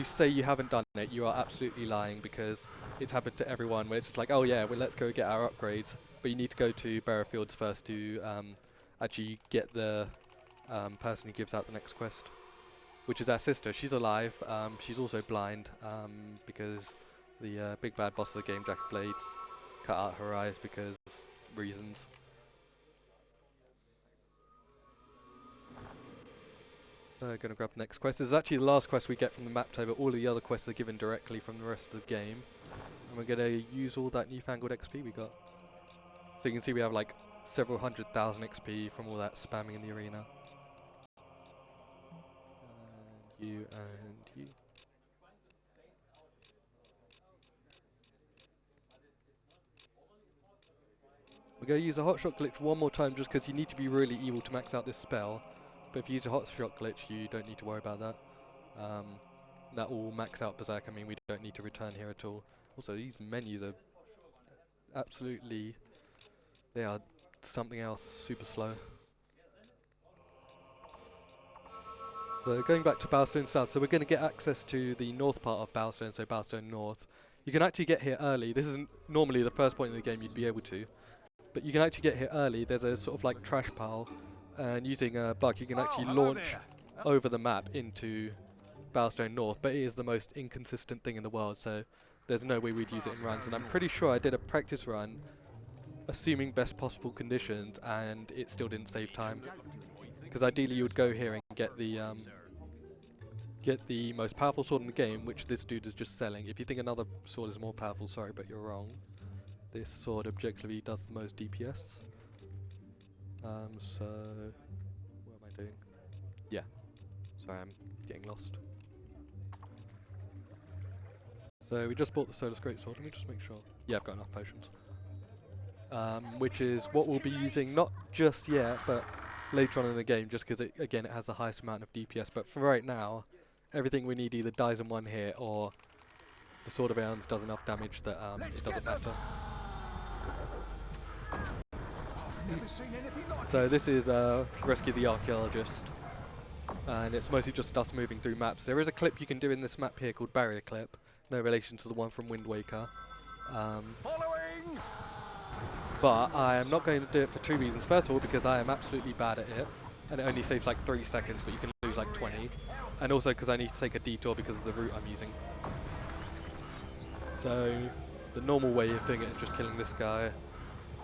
say you haven't done it, you are absolutely lying, because it's happened to everyone where it's just like, oh yeah, well, let's go get our upgrades. But you need to go to Barrowfields first to actually get the person who gives out the next quest. which is our sister. She's alive. She's also blind because the big bad boss of the game, Jack of Blades, cut out her eyes because reasons. So going to grab the next quest. This is actually the last quest we get from the map table. All of the other quests are given directly from the rest of the game. And we're going to use all that newfangled XP we got. So you can see we have like several 100,000 XP from all that spamming in the arena. And you and you. We're going to use a Hotshot Glitch one more time just because you need to be really evil to max out this spell. But if you use a Hotshot Glitch, you don't need to worry about that. That will max out Berserk. I mean, we don't need to return here at all. Also, these menus are absolutely... They are something else, super slow. So going back to Bowerstone South, so we're going to get access to the north part of Bowerstone, so Bowerstone North. You can actually get here early. This isn't normally the first point in the game you'd be able to. But you can actually get here early. There's a sort of like trash pile. And using a bug, you can actually launch over the map into Bowerstone North, but it is the most inconsistent thing in the world, so there's no way we'd use it in runs. And I'm pretty sure I did a practice run, assuming best possible conditions, and it still didn't save time. Because ideally you would go here and get the most powerful sword in the game, which this dude is just selling. If you think another sword is more powerful, sorry, but you're wrong. This sword objectively does the most DPS. So, what am I doing? Yeah, sorry, I'm getting lost. So we just bought the Solus Greatsword. Let me just make sure. Yeah, I've got enough potions. Which is what we'll be using not just yet, but later on in the game, just because again it has the highest amount of DPS. But for right now, everything we need either dies in one hit, or the Sword of Aeons does enough damage that it doesn't matter. So this is Rescue the Archaeologist, and it's mostly just us moving through maps. There is a clip you can do in this map here called Barrier Clip, no relation to the one from Wind Waker. But I am not going to do it for two reasons. First of all, because I am absolutely bad at it, and it only saves like 3 seconds, but you can lose like 20. And also because I need to take a detour because of the route I'm using. So the normal way of doing it is just killing this guy.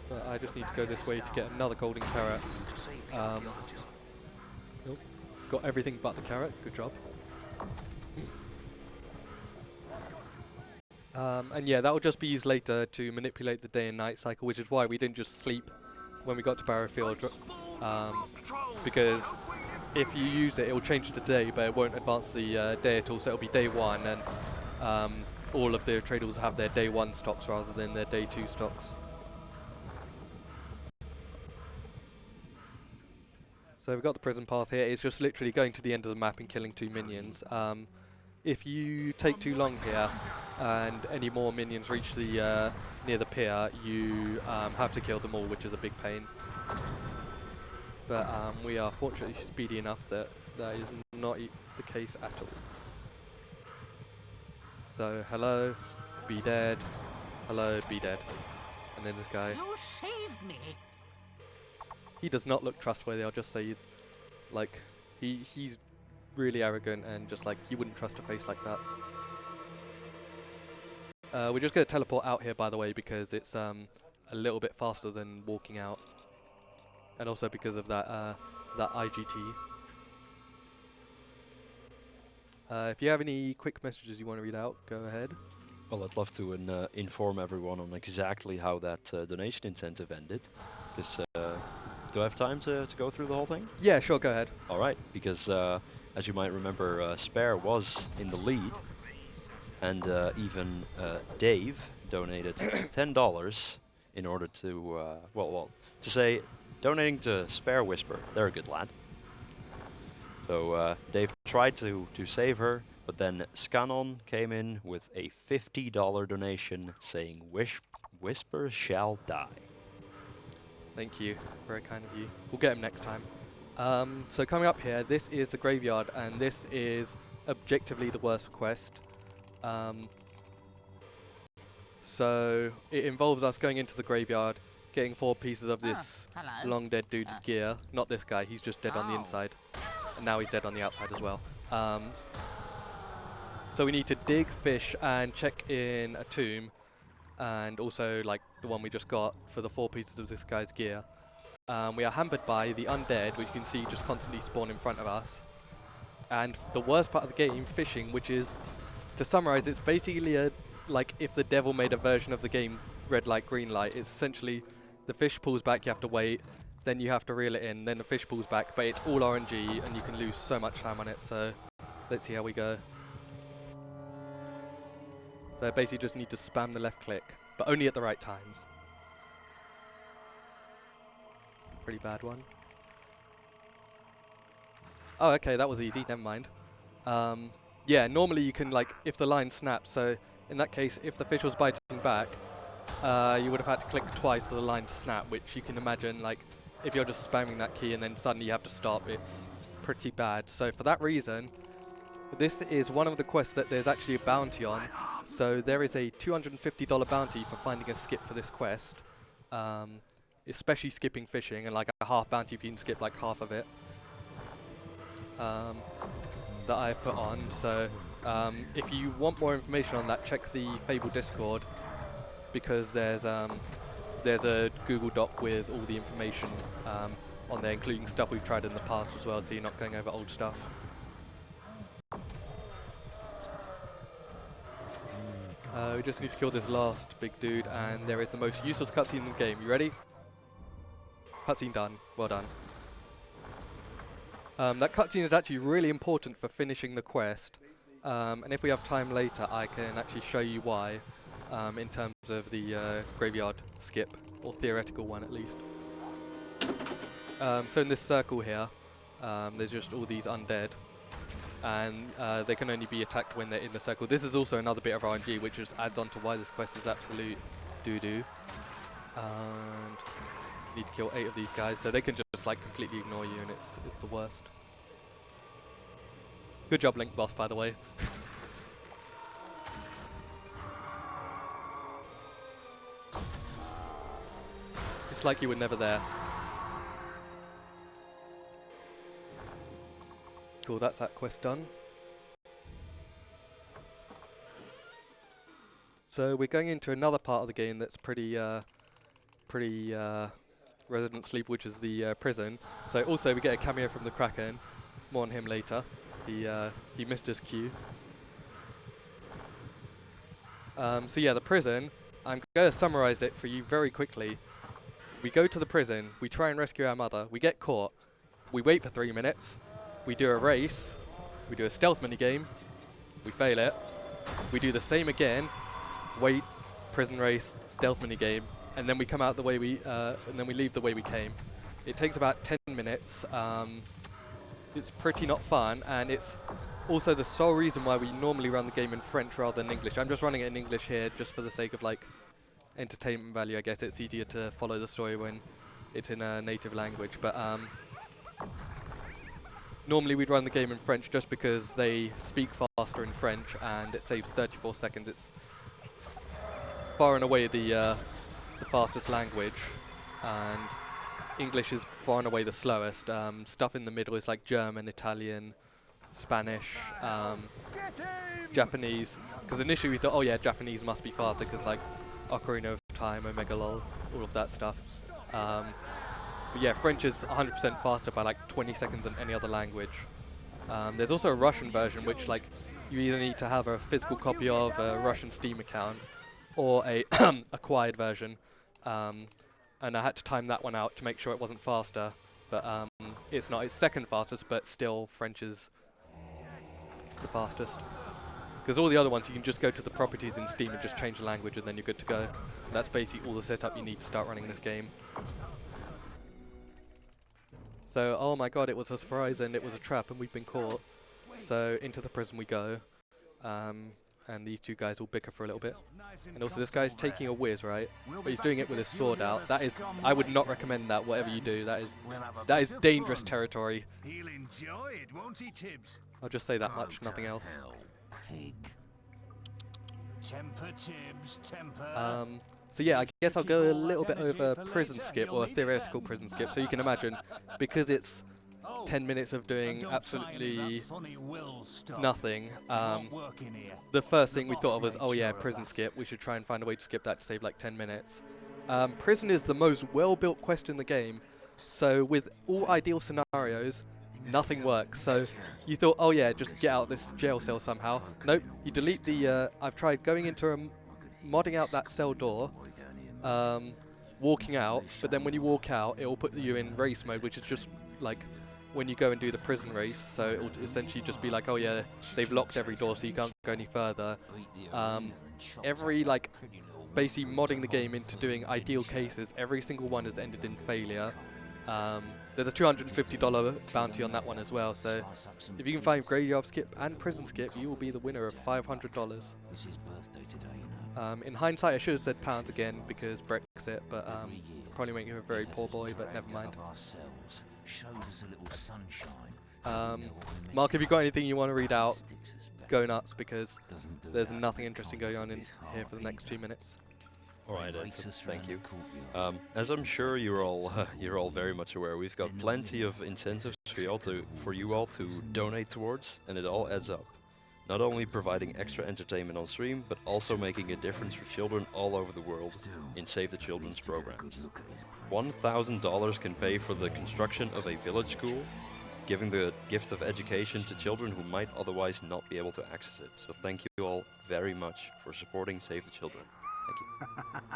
But I just need to go this way to get another golden carrot. Nope. Got everything but the carrot. Good job. And yeah, that will just be used later to manipulate the day and night cycle, which is why we didn't just sleep when we got to Barrowfield. Because if you use it, it will change the day, but it won't advance the day at all. So it'll be day 1, and all of the traders will have their day 1 stocks rather than their day 2 stocks. So we've got the prison path here. It's just literally going to the end of the map and killing 2 minions. If you take too long here and any more minions reach the near the pier, you have to kill them all, which is a big pain. But we are fortunately speedy enough that that is not the case at all. So hello, be dead. Hello, be dead. And then this guy. You saved me. He does not look trustworthy, I'll just say. Like, he's really arrogant and just like, you wouldn't trust a face like that. We're just going to teleport out here, by the way, because it's a little bit faster than walking out. And also because of that, that IGT. If you have any quick messages you want to read out, go ahead. Well, I'd love to inform everyone on exactly how that donation incentive ended. Because, do I have time to go through the whole thing? Yeah, sure, go ahead. Alright, because as you might remember, Spare was in the lead. And even Dave donated $10 in order to, to say, donating to Spare Whisper. They're a good lad. So Dave tried to save her, but then Scannell came in with a $50 donation saying, Whisper shall die. Thank you. Very kind of you. We'll get him next time. So coming up here, this is the graveyard, and this is objectively the worst quest. So it involves us going into the graveyard, getting 4 pieces of this long dead dude's gear. Not this guy, he's just dead on the inside. And now he's dead on the outside as well. So we need to dig, fish, and check in a tomb, and also like the one we just got for the 4 pieces of this guy's gear. We are hampered by the undead, which you can see just constantly spawn in front of us. And the worst part of the game, fishing, which is, to summarize, it's basically like if the devil made a version of the game red light, green light. It's essentially the fish pulls back, you have to wait, then you have to reel it in, then the fish pulls back, but it's all RNG and you can lose so much time on it. So let's see how we go. So basically just need to spam the left click, but only at the right times. Pretty bad one. Oh, okay, that was easy, never mind. Yeah, normally you can, like, if the line snaps, so in that case, if the fish was biting back, you would have had to click twice for the line to snap, which you can imagine, like, if you're just spamming that key and then suddenly you have to stop, it's pretty bad. So for that reason, this is one of the quests that there's actually a bounty on. So there is a $250 bounty for finding a skip for this quest, especially skipping fishing, and like a half bounty if you can skip like half of it, that I've put on. So if you want more information on that, check the Fable Discord, because there's a Google Doc with all the information on there, including stuff we've tried in the past as well, so you're not going over old stuff. We just need to kill this last big dude, and there is the most useless cutscene in the game. You ready? Cutscene done. Well done. That cutscene is actually really important for finishing the quest, and if we have time later, I can actually show you why, in terms of the graveyard skip, or theoretical one at least. So in this circle here, there's just all these undead, and they can only be attacked when they're in the circle. This is also another bit of RNG, which just adds on to why this quest is absolute doo-doo. And need to kill 8 of these guys, so they can just like completely ignore you, and it's the worst. Good job, Link Boss, by the way. It's like you were never there. Cool, that's that quest done. So we're going into another part of the game that's pretty Resident Sleep, which is the prison. So also we get a cameo from the Kraken. More on him later. He missed his cue. So yeah, the prison. I'm going to summarize it for you very quickly. We go to the prison. We try and rescue our mother. We get caught. We wait for 3 minutes. We do a race. We do a stealth minigame. We fail it. We do the same again. Wait, prison race, stealth minigame, and then we come out the way we, and then we leave the way we came. It takes about 10 minutes. It's pretty not fun, and it's also the sole reason why we normally run the game in French rather than English. I'm just running it in English here just for the sake of like entertainment value. I guess it's easier to follow the story when it's in a native language, but normally we'd run the game in French just because they speak faster in French and it saves 34 seconds. It's far and away the fastest language, and English is far and away the slowest. Stuff in the middle is like German, Italian, Spanish, Japanese. Because initially we thought, oh yeah, Japanese must be faster because like Ocarina of Time, Omega Lol, all of that stuff. But yeah, French is 100% faster by like 20 seconds than any other language. There's also a Russian version, which like you either need to have a physical copy of a Russian Steam account or a acquired version. And I had to time that one out to make sure it wasn't faster. But it's not. It's second fastest, but still French is the fastest. Because all the other ones, you can just go to the properties in Steam and just change the language, and then you're good to go. And that's basically all the setup you need to start running this game. So, oh my god, it was a surprise and it was a trap and we've been caught. So, into the prison we go. And these two guys will bicker for a little bit. And also this guy's taking a whiz, right? But he's doing it with his sword out. That is, I would not recommend that, whatever you do. That is dangerous territory. He'll enjoy it, won't he, Tibbs? I'll just say that much, nothing else. Pig. Temper, Tibbs, temper. So yeah, I guess I'll go a little bit over prison skip, or a theoretical prison skip, so you can imagine, because it's 10 minutes of doing absolutely nothing. The first thing we thought of was, oh yeah, prison skip. We should try and find a way to skip that to save like 10 minutes. Prison is the most well-built quest in the game, so with all ideal scenarios, nothing works. So you thought, oh yeah, just get out of this jail cell somehow. Nope, you delete the, I've tried going into modding out that cell door, walking out, but then when you walk out, it will put you in race mode, which is just like when you go and do the prison race. So it will essentially just be like, oh yeah, they've locked every door, so you can't go any further. Every like basically modding the game into doing ideal cases, every single one has ended in failure. There's a $250 bounty on that one as well, so if you can find graveyard skip and prison skip, you will be the winner of $500. In hindsight, I should have said pounds again because Brexit, but probably making him a very poor boy, but never mind. Mark, if you've got anything you want to read out, go nuts, because there's nothing interesting going on in here for the next 2 minutes. Alright, thank you. As I'm sure you're all very much aware, we've got plenty of incentives for you all to donate towards, and it all adds up. Not only providing extra entertainment on stream, but also making a difference for children all over the world in Save the Children's programs. $1,000 can pay for the construction of a village school, giving the gift of education to children who might otherwise not be able to access it. So thank you all very much for supporting Save the Children. Thank you.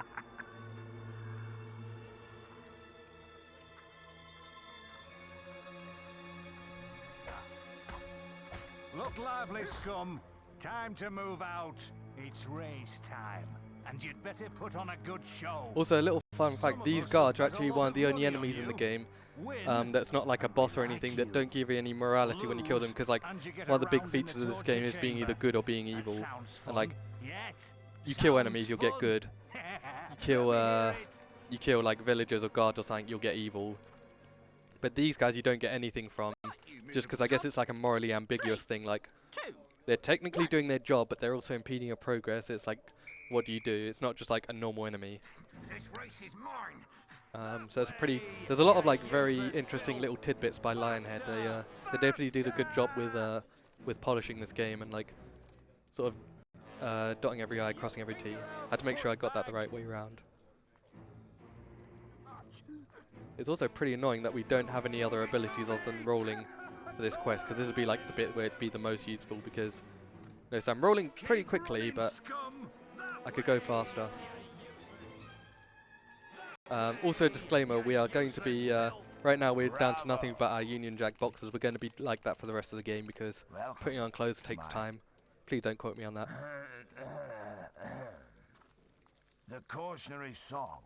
Look lively, scum. Time to move out. It's race time, and you'd better put on a good show. Also, a little fun fact, these guards are actually one of the only enemies in the game that's not like a boss or anything, that don't give you any morality when you kill them, because like one of the big features of this game is being either good or being evil, and like you kill enemies, you'll get good. You kill like villagers or guards or something, you'll get evil. But these guys you don't get anything from, just because I guess it's like a morally ambiguous thing. Like they're technically doing their job, but they're also impeding your progress. It's like, what do you do? It's not just like a normal enemy. So it's there's a lot of like very interesting little tidbits by Lionhead. They definitely did a good job with polishing this game and like sort of dotting every I, crossing every T. I had to make sure I got that the right way around. It's also pretty annoying that we don't have any other abilities other than rolling for this quest, because this would be like the bit where it'd be the most useful, because so I'm rolling pretty quickly, but I could go faster. Also, disclaimer, we are going to be, right now we're down to nothing but our Union Jack boxes. We're going to be like that for the rest of the game, because putting on clothes takes time. Please don't quote me on that. The cautionary song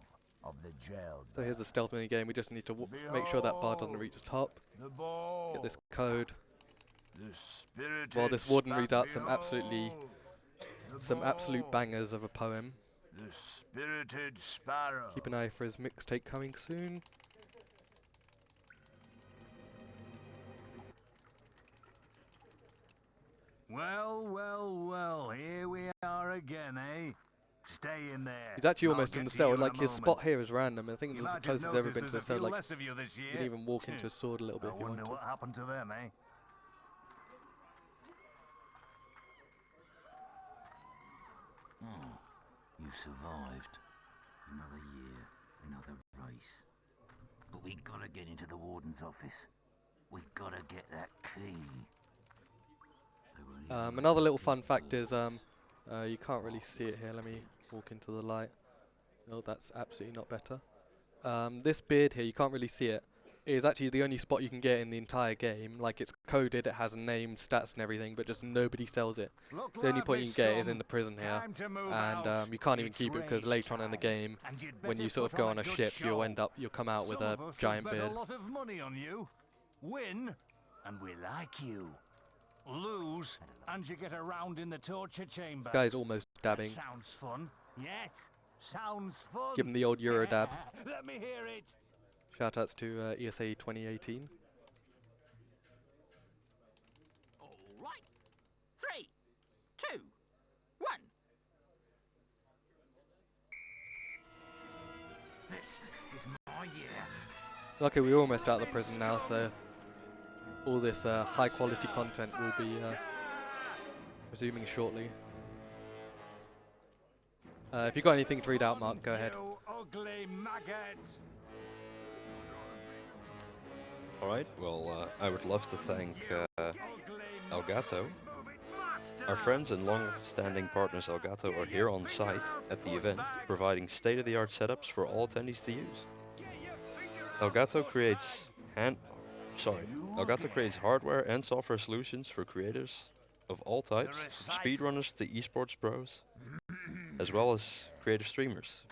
of the jail. So here's the stealth mini game. We just need to make sure that bar doesn't reach the top. Get this code. While this warden reads out some absolute bangers of a poem. The spirited sparrow. Keep an eye for his mixtape coming soon. Well, well, well, here we are again, eh? Stay in there. He's actually almost in the cell. Like his spot here is random. I think it's as close as ever been to the cell. Like you can even walk into a sword a little bit if you want to. What happened to them, eh? Oh, you survived. Another year, another race. But we gotta get into the warden's office. We gotta get that key. Another little fun fact is you can't really see it here. Let me walk into the light. No, that's absolutely not better. This beard here, you can't really see it. It is actually the only spot you can get in the entire game. Like, it's coded, it has a name, stats and everything, but just nobody sells it. The only point you can get is in the prison here, and you can't even keep it because later on in the game, when you sort of go on a ship, you'll come out with a giant beard. A lot of money on you. Win, and we like you. Lose, and you get around in the torture chamber. This guy's almost dabbing. That sounds fun. Yes, sounds fun. Give him the old Euro dab. Let me hear it. Shoutouts to ESA 2018. All right. 3, 2, 1. This is my year. Luckily, we're almost out of the prison now, so all this high quality content will be resuming shortly. If you've got anything to read out, Mark, go ahead. You ugly maggots! Alright, well, I would love to thank Elgato. Our friends and long-standing partners Elgato are here on site at the event, providing state-of-the-art setups for all attendees to use. Elgato creates hardware and software solutions for creators of all types, from speedrunners to esports pros, as well as creative streamers.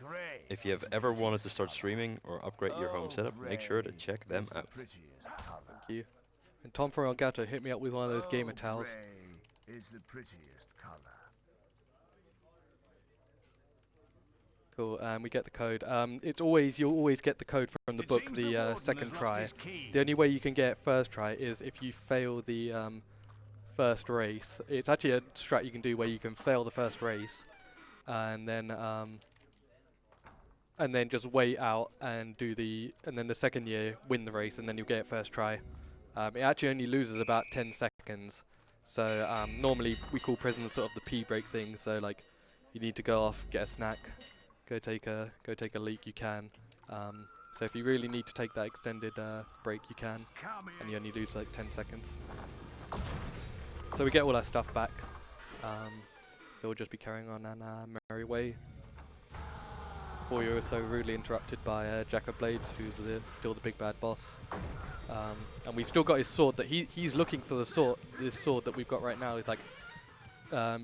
If you have ever wanted to start streaming or upgrade your home setup, make sure to check them out. Thank you. And Tom from Elgato hit me up with one of those gamer towels. Is the prettiest color. Cool, we get the code. You'll always get the code from the book, the second try. The only way you can get it first try is if you fail the first race. It's actually a strat you can do where you can fail the first race, and then just wait out and then the second year win the race, and then you'll get it first try. It actually only loses about 10 seconds. So normally we call prisons sort of the pee break thing. So like, you need to go off, get a snack, go take a leak. You can. So if you really need to take that extended break, you can, and you only lose like 10 seconds. So we get all our stuff back. So we'll just be carrying on our merry way. Before you were so rudely interrupted by Jack of Blades, who's still the big bad boss. And we've still got his sword that he's looking for this sword that we've got right now. It's like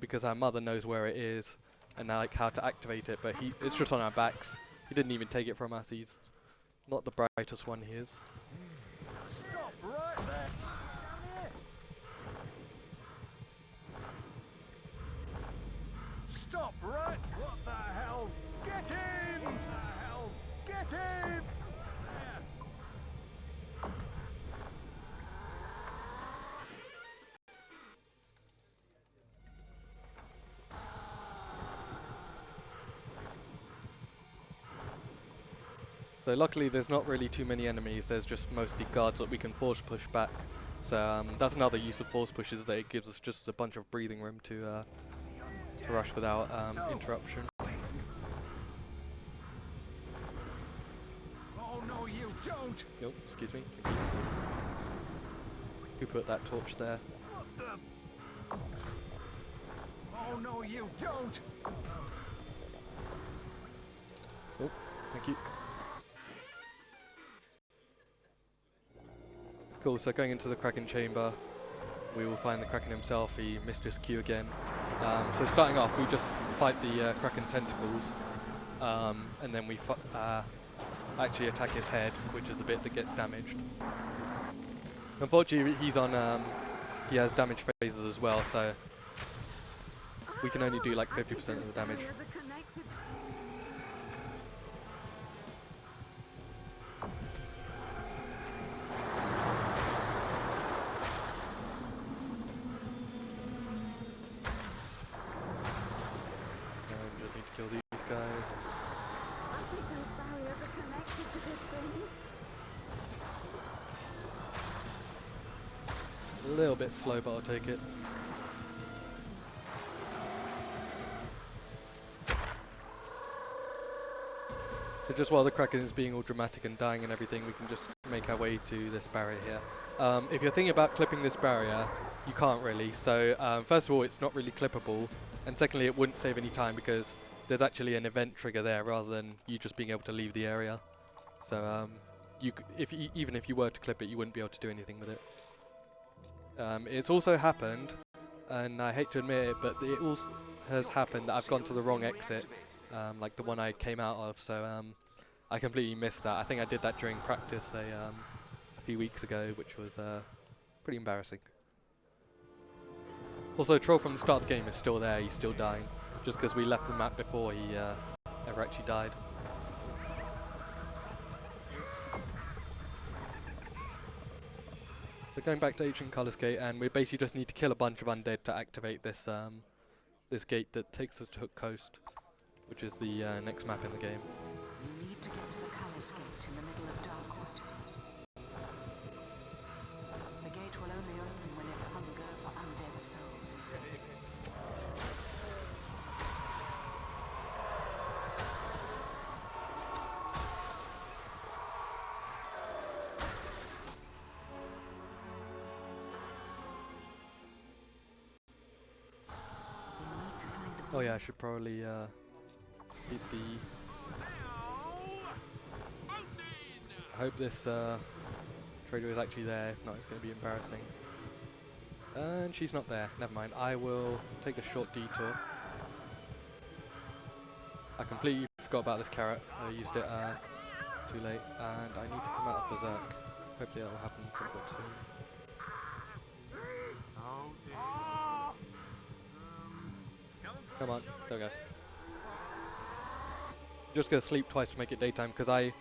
because our mother knows where it is and like how to activate it, but it's just on our backs. He didn't even take it from us. He's not the brightest one. He is. Stop right there! Stop right! What the hell? Get in! What the hell? Get in! So luckily there's not really too many enemies, there's just mostly guards that we can force push back. So that's another use of force push, is that it gives us just a bunch of breathing room to rush without interruption. Oh no, you don't! Oh, excuse me. Who put that torch there? What the? Oh no, you don't! Oh, thank you. Cool, so going into the Kraken chamber, we will find the Kraken himself. He missed his cue again. So starting off, we just fight the Kraken tentacles, and then we actually attack his head, which is the bit that gets damaged. Unfortunately, he has damage phases as well, so we can only do like 50% of the damage. Just need to kill these guys. I think those barriers are connected to this thing. A little bit slow, but I'll take it. So just while the Kraken is being all dramatic and dying and everything, we can just make our way to this barrier here. If you're thinking about clipping this barrier, you can't really. So first of all, it's not really clippable, and secondly, it wouldn't save any time because there's actually an event trigger there rather than you just being able to leave the area. So even if you were to clip it, you wouldn't be able to do anything with it. It's also happened, and I hate to admit it, but it also has happened that I've gone to the wrong exit, like the one I came out of, so I completely missed that. I think I did that during practice a few weeks ago, which was pretty embarrassing. Also, Troll from the start of the game is still there, he's still dying, just because we left the map before he ever actually died. So going back to Ancient Colours Gate, and we basically just need to kill a bunch of undead to activate this this gate that takes us to Hook Coast, which is the next map in the game. You need to get to the Colours Gate in the middle of Darkwood. The gate only open when its hunger for undead souls is sated. We need to find a Oh yeah, I should probably beat the... I hope this trader is actually there, if not it's going to be embarrassing. And she's not there, never mind. I will take a short detour. I completely forgot about this carrot. I used it too late, and I need to come out of Berserk. Hopefully that will happen some point soon. Come on, there we go. Just gonna sleep twice to make it daytime because I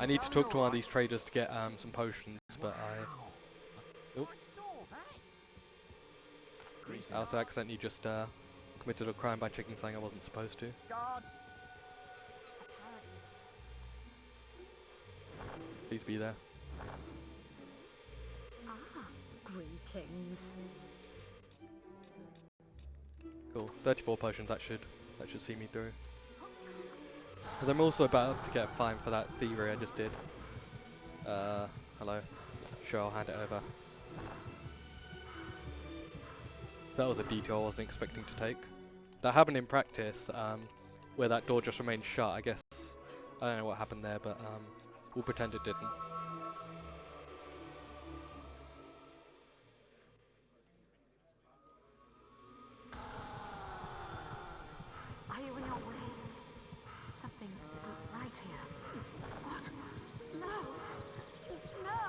need to talk to one of these traders to get some potions, but I also accidentally just committed a crime by checking something I wasn't supposed to. Please be there. greetings. Cool. 34 potions. That should see me through. And I'm also about to get a fine for that thievery I just did. Hello. Sure, I'll hand it over. So that was a detour I wasn't expecting to take. That happened in practice, where that door just remained shut. I guess I don't know what happened there, but we'll pretend it didn't. Are you in your way? Something isn't right here. What? No! No!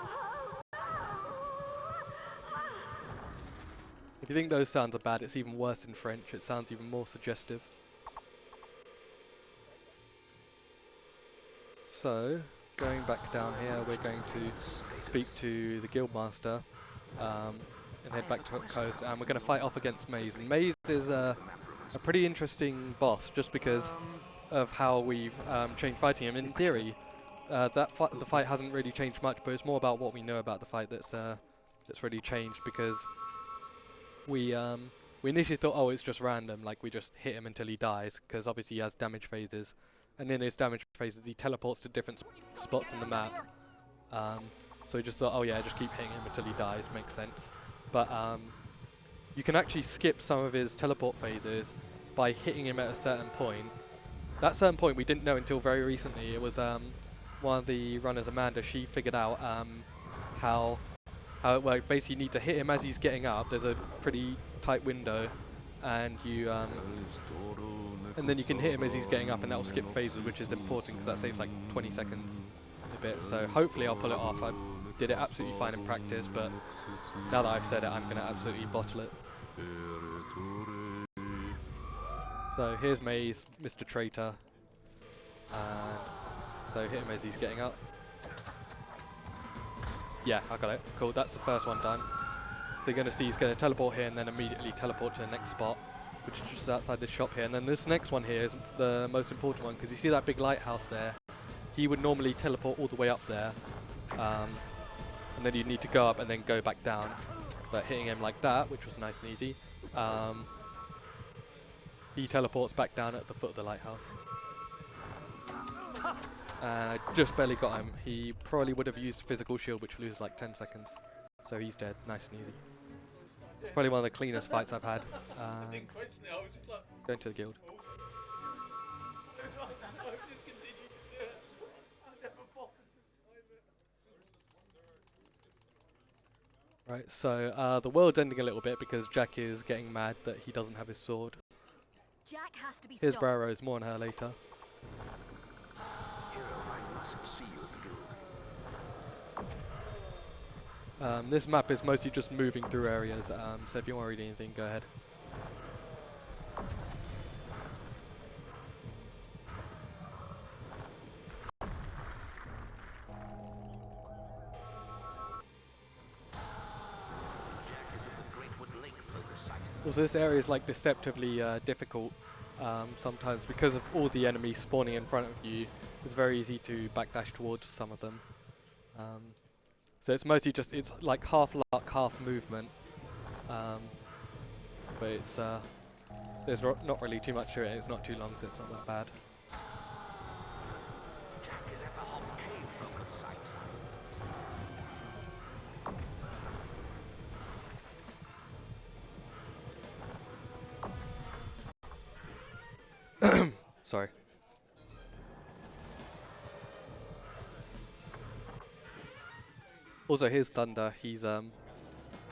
If you think those sounds are bad, it's even worse in French. It sounds even more suggestive. So, going back down here, we're going to speak to the guildmaster and head back to the coast, and we're going to fight off against Maze. And Maze is a pretty interesting boss, just because of how we've changed fighting him. In theory, the fight hasn't really changed much, but it's more about what we know about the fight that's really changed, because we initially thought, oh, it's just random, like we just hit him until he dies, because obviously he has damage phases, and in his damage phases he teleports to different spots in the map. So we just thought, oh yeah, just keep hitting him until he dies, makes sense. But you can actually skip some of his teleport phases by hitting him at a certain point. That certain point we didn't know until very recently. It was one of the runners, Amanda, she figured out how it worked. Basically, you need to hit him as he's getting up. There's a pretty tight window, and you and then you can hit him as he's getting up, and that will skip phases, which is important because that saves like 20 seconds a bit. So hopefully I'll pull it off. I did it absolutely fine in practice, but now that I've said it, I'm going to absolutely bottle it. So here's Maze, Mr. Traitor. And so hit him as he's getting up. Yeah, I got it. Cool, that's the first one done. So you're going to see he's going to teleport here and then immediately teleport to the next spot, which is just outside this shop here. And then this next one here is the most important one, because you see that big lighthouse there? He would normally teleport all the way up there. And then you'd need to go up and then go back down. But hitting him like that, which was nice and easy, he teleports back down at the foot of the lighthouse. And I just barely got him. He probably would have used physical shield, which loses like 10 seconds. So he's dead, nice and easy. It's probably one of the cleanest fights I've had. Going to the guild. Right, so the world's ending a little bit because Jack is getting mad that he doesn't have his sword. Jack has to be Here's stopped. Barrows, more on her later. I must see you at the guild. This map is mostly just moving through areas, so if you want to read anything, go ahead. Also, this area is like deceptively difficult sometimes because of all the enemies spawning in front of you. It's very easy to backdash towards some of them. So it's mostly just, it's like half luck, half movement. But it's, there's not really too much to it. It's not too long, so it's not that bad. Jack is at the Hot Cave focus site. Sorry. Also, here's Thunder. He's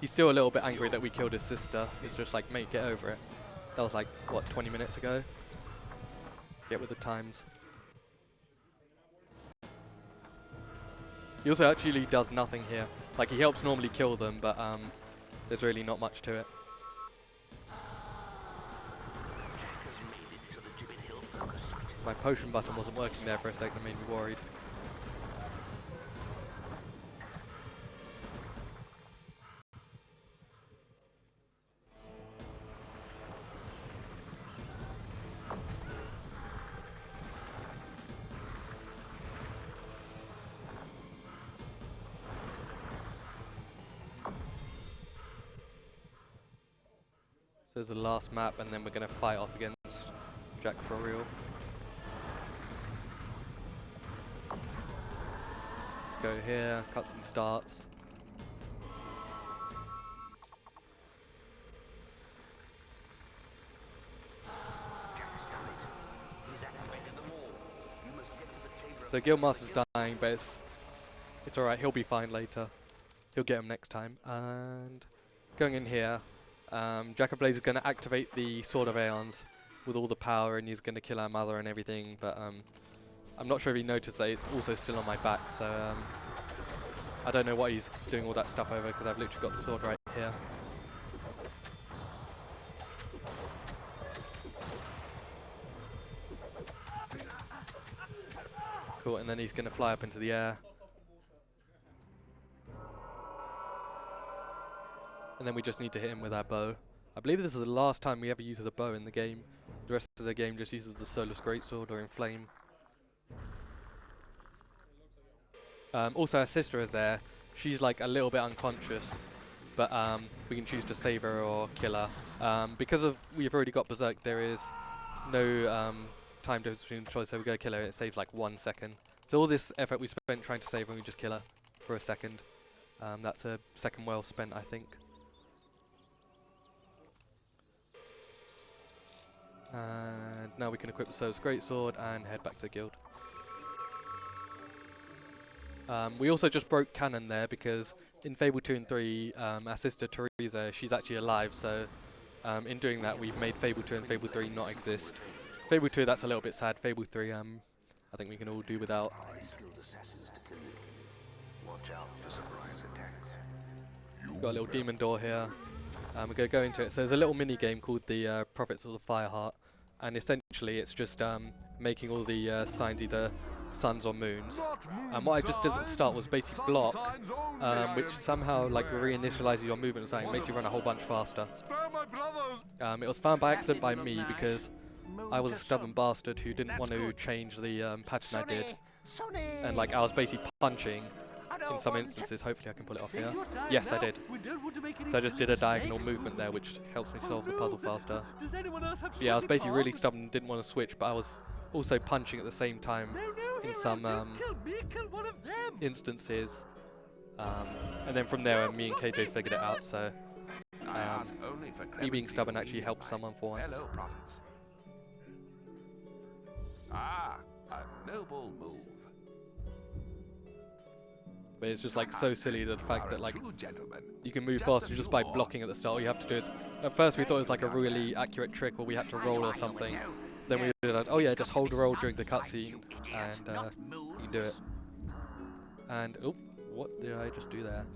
still a little bit angry that we killed his sister. He's just like, mate, get over it. That was like, what, 20 minutes ago? Get with the times. He also actually does nothing here. Like, he helps normally kill them, but there's really not much to it. My potion button wasn't working there for a second, it made me worried. So there's the last map, and then we're going to fight off against Jack for real. Go here, cutscene starts. So Guildmaster's dying, but it's alright, he'll be fine later. He'll get him next time. And going in here, Jack of Blaze is going to activate the Sword of Aeons with all the power, and he's going to kill our mother and everything, but I'm not sure if he noticed that it's also still on my back, so I don't know what he's doing all that stuff over, because I've literally got the sword right here. Cool, and then he's going to fly up into the air. And then we just need to hit him with our bow. I believe this is the last time we ever use the bow in the game. The rest of the game just uses the Solus Greatsword or Inflame. Also, our sister is there. She's like a little bit unconscious, but we can choose to save her or kill her. Because we've already got Berserk, there is no time difference between choice, so we go kill her. It saves like 1 second. So all this effort we spent trying to save her, we just kill her for a second. That's a second well spent, I think. And now we can equip the Solus Greatsword and head back to the guild. We also just broke canon there because in Fable 2 and 3, our sister Teresa, she's actually alive, so in doing that we've made Fable 2 and Fable 3 not exist. Fable 2, that's a little bit sad. Fable 3, I think we can all do without. Got a little demon door here. We're going to go into it. So there's a little mini game called the Prophets of the Fireheart, and essentially it's just making all the signs either suns or moons. What I just did at the start was basically block, which somehow like reinitializes your movement or something, makes you run a whole bunch faster. It was found by accident by me because I was a stubborn bastard who didn't want to change the pattern I did, and like I was basically punching in some instances. Hopefully I can pull it off here. Yes, I did. So I just did a diagonal movement there, which helps me solve the puzzle faster. Yeah, I was basically really stubborn and didn't want to switch, but I was also punching at the same time in some instances. And then from there, me and KJ figured it out, so me being stubborn actually helped someone for once. Hello, prophets. Ah, a noble move. But it's just like so silly that the fact that like you can move faster just by blocking at the start. All you have to do is, at first we thought it was like a really accurate trick where we had to roll or something. Then we realized, oh yeah, just hold the roll during the cutscene and you can do it. And oh, what did I just do there?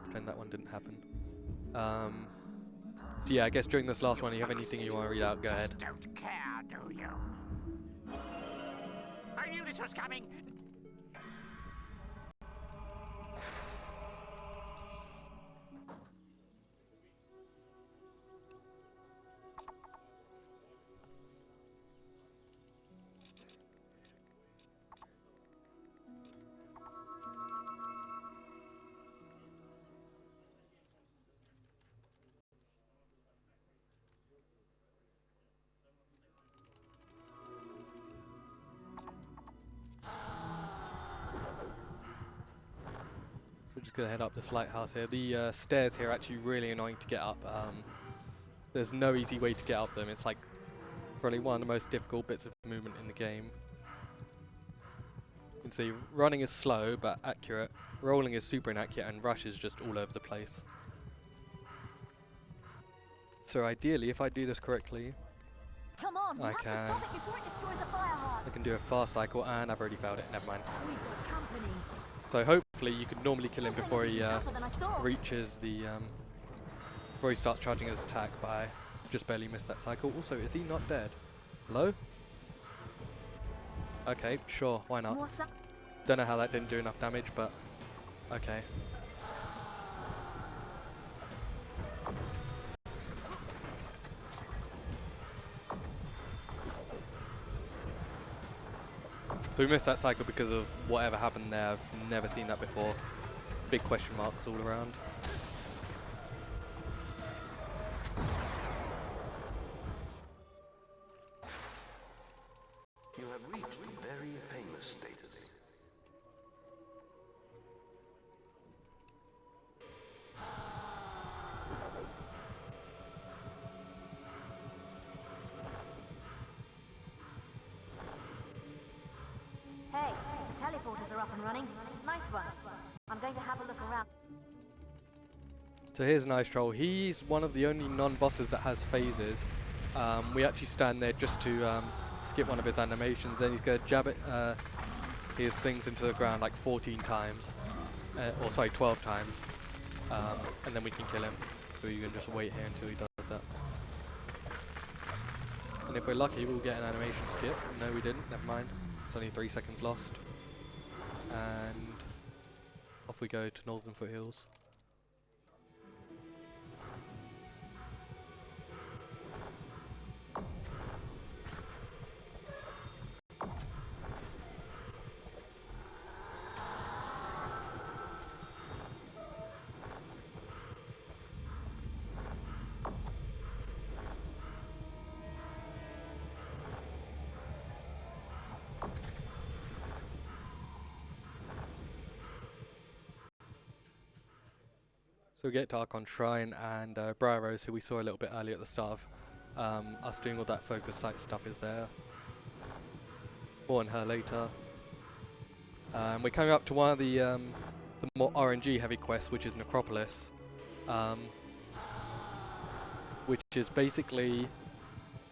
Pretend that one didn't happen. So yeah, I guess during this last one, you have anything you want to read out, go ahead. Don't care, do you? I knew this was coming. we're just gonna head up this lighthouse here. The stairs here are actually really annoying to get up. There's no easy way to get up them. It's like probably one of the most difficult bits of movement in the game. You can see running is slow but accurate, rolling is super inaccurate, and rush is just all over the place. So ideally, if I do this correctly, Come on, we I have to can. stop it before it destroys the fire heart. I can do a fast cycle, and I've already failed it. Never mind. We've got company. So hopefully you can normally kill him This before thing he is tougher than I thought. reaches the before he starts charging his attack, but I just barely missed that cycle. Also, is he not dead? Hello? Okay, sure, why not? More su- Don't know how that didn't do enough damage, but okay. So we missed that cycle because of whatever happened there. I've never seen that before. Big question marks all around. You have reached very famous status. Hey, the teleporters are up and running. Nice one. I'm going to have a look around. So here's Nice Troll. He's one of the only non-bosses that has phases. We actually stand there just to skip one of his animations, then he's going to jab it, his things into the ground like 14 times. Or sorry, 12 times. And then we can kill him. So you can just wait here until he does that. And if we're lucky, we'll get an animation skip. No, we didn't. Never mind. It's only 3 seconds lost. And off we go to Northern Foothills. So we get to Archon Shrine, and Briar Rose, who we saw a little bit earlier at the start of us doing all that focus site stuff, is there. More on her later. We're coming up to one of the more RNG heavy quests, which is Necropolis, which is basically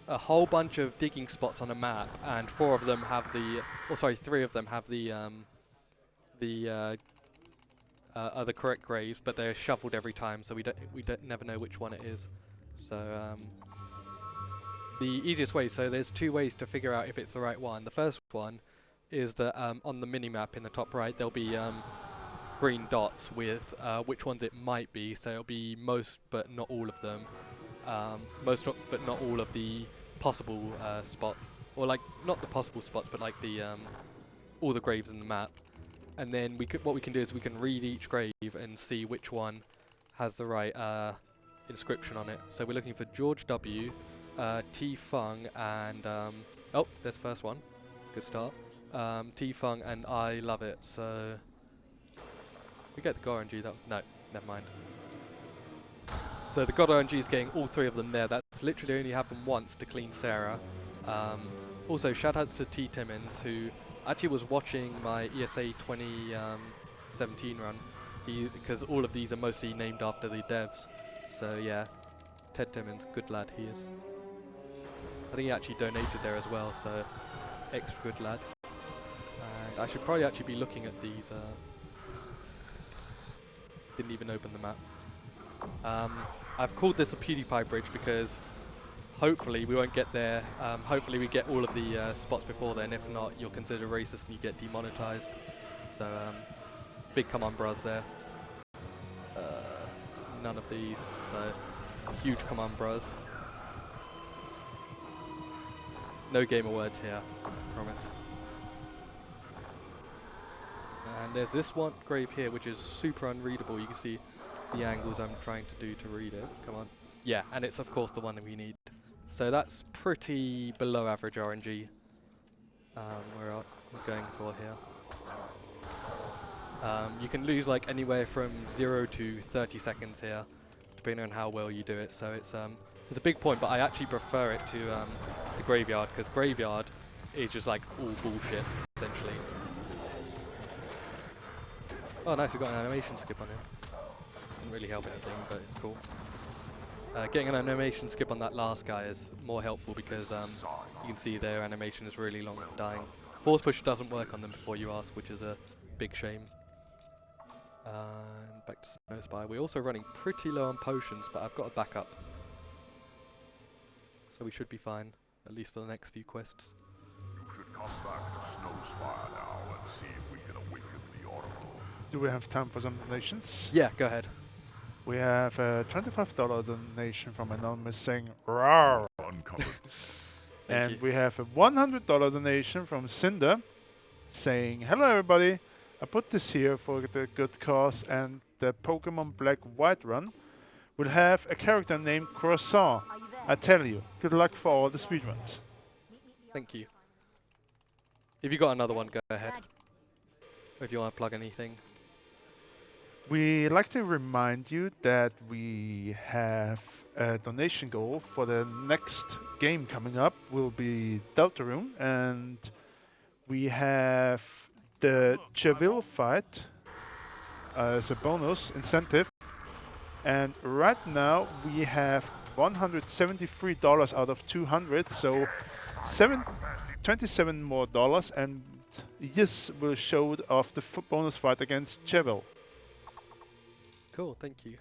a whole bunch of digging spots on a map, and 3 of them have the are the correct graves, but they're shuffled every time, so we never know which one it is. So the easiest way, so there's 2 ways to figure out if it's the right one. The first one is that on the mini-map in the top right, there'll be green dots with which ones it might be, so it'll be most but not all of them. But not all of the possible spots, or like, not the possible spots, but like the all the graves in the map. And then what we can do is we can read each grave and see which one has the right inscription on it. So we're looking for George W, T Fung, and oh, there's the first one. Good start. T Fung and I love it. So we get the GoRNG. No, never mind. So the God RNG is getting all 3 of them there. That's literally only happened once to clean Sarah. Also, shoutouts to T Timmins, who actually was watching my ESA 2017 run, because all of these are mostly named after the devs. So yeah, Ted Timmins, good lad he is. I think he actually donated there as well, so extra good lad. And I should probably actually be looking at these. Didn't even open the map. I've called this a PewDiePie bridge because hopefully we won't get there. Hopefully we get all of the spots before then. If not, you're considered racist and you get demonetized. So big come on bros there. None of these, so huge come on bros. No gamer words here, promise. And there's this one grave here which is super unreadable. You can see the angles I'm trying to do to read it. Come on. Yeah, and it's of course the one that we need. So that's pretty below average RNG we're going for here. You can lose like anywhere from 0 to 30 seconds here, depending on how well you do it. So it's a big point, but I actually prefer it to the graveyard, because graveyard is just like all bullshit essentially. Oh nice, we got an animation skip on him. Didn't really help anything, but it's cool. Getting an animation skip on that last guy is more helpful because you can see their animation is really long for dying. Force push doesn't work on them before you ask, which is a big shame. And back to Snow Spy. We're also running pretty low on potions, but I've got a backup. So we should be fine, at least for the next few quests. You should come back to Snowspire now and see if we can awaken the Oracle. Do we have time for some donations? Yeah, go ahead. We have a $25 donation from Anonymous saying "Rawr," Uncovered. and you. we have a $100 donation from Cinder saying, "Hello everybody, I put this here for the good cause, and the Pokemon Black White run will have a character named Croissant. Are you there? I tell you, good luck for all the speedruns." Thank you. If you got another one, go ahead. Or if you want to plug anything. We like to remind you that we have a donation goal for the next game coming up will be Deltarune, and we have the Cheville fight as a bonus incentive, and right now we have $173 out of 200, so 27 more dollars, and this will show off the bonus fight against Cheville. Cool, thank you.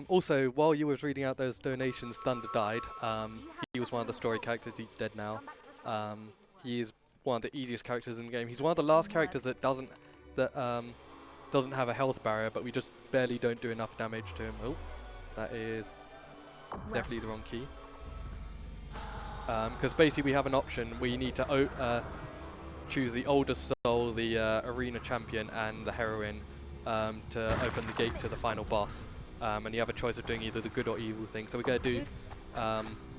Also, while you was reading out those donations, Thunder died. He was one of the story characters. He's dead now. He is one of the easiest characters in the game. He's one of the last characters that doesn't have a health barrier, but we just barely don't do enough damage to him. Oh, that is definitely the wrong key. Because basically we have an option. We need to choose the oldest soul, the arena champion, and the heroine. To open the gate to the final boss, and you have a choice of doing either the good or evil thing. So we're going to do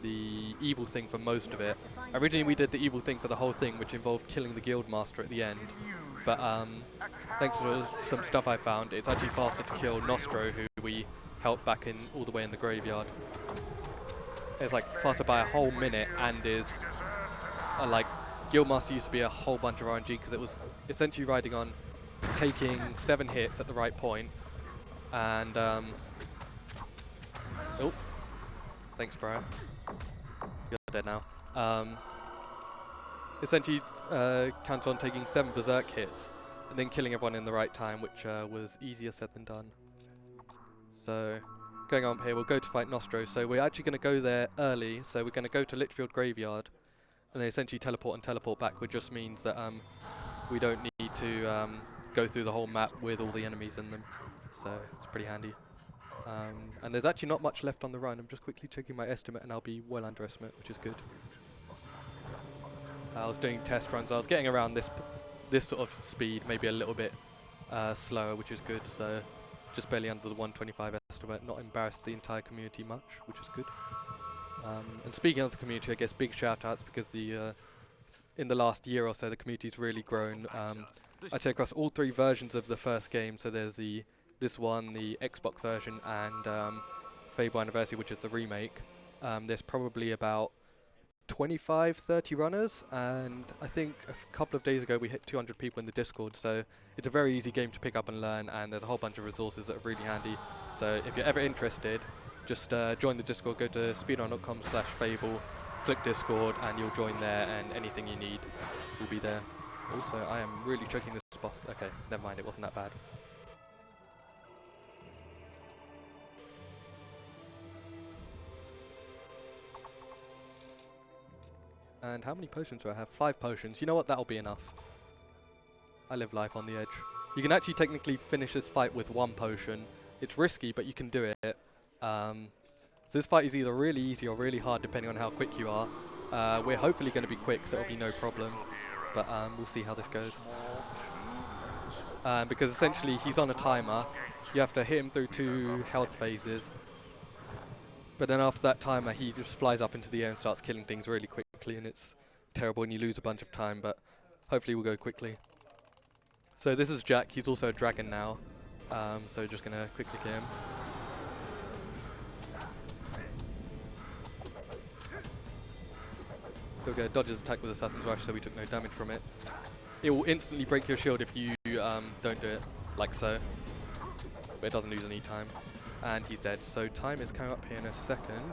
the evil thing for most of it. Originally we did the evil thing for the whole thing, which involved killing the guild master at the end, but thanks to some stuff I found, it's actually faster to kill Nostro, who we helped back in all the way in the graveyard. It's like faster by a whole minute, and is like Guildmaster used to be a whole bunch of RNG because it was essentially riding on taking 7 hits at the right point, and oh, thanks, bro. You're dead now. Essentially, count on taking 7 berserk hits and then killing everyone in the right time, which was easier said than done. So, going on here, we'll go to fight Nostro. So we're actually going to go there early. So we're going to go to Litchfield Graveyard, and then essentially teleport and teleport back, which just means that we don't need to go through the whole map with all the enemies in them, so it's pretty handy. And there's actually not much left on the run. I'm just quickly checking my estimate, and I'll be well under estimate, which is good. I was doing test runs. I was getting around this sort of speed, maybe a little bit slower, which is good. So just barely under the 125 estimate. Not embarrassed the entire community much, which is good. And speaking of the community, I guess big shout outs, because in the last year or so the community's really grown. I'd say across all 3 versions of the first game. So there's this one, the Xbox version, and Fable Anniversary, which is the remake. There's probably about 25, 30 runners, and I think a couple of days ago we hit 200 people in the Discord. So it's a very easy game to pick up and learn, and there's a whole bunch of resources that are really handy. So if you're ever interested, just join the Discord. Go to speedrun.com/Fable, click Discord, and you'll join there, and anything you need will be there. Also, I am really choking this boss. Okay, never mind, it wasn't that bad. And how many potions do I have? 5 potions. You know what? That'll be enough. I live life on the edge. You can actually technically finish this fight with 1 potion. It's risky, but you can do it. So this fight is either really easy or really hard, depending on how quick you are. We're hopefully going to be quick, so it'll be no problem. But we'll see how this goes. Because essentially he's on a timer. You have to hit him through 2 health phases. But then after that timer, he just flies up into the air and starts killing things really quickly, and it's terrible and you lose a bunch of time, but hopefully we'll go quickly. So this is Jack. He's also a dragon now. So just gonna quickly kill him. So we're gonna dodge his attack with Assassin's Rush, so we took no damage from it. It will instantly break your shield if you don't do it, like so. But it doesn't lose any time. And he's dead. So time is coming up here in a second.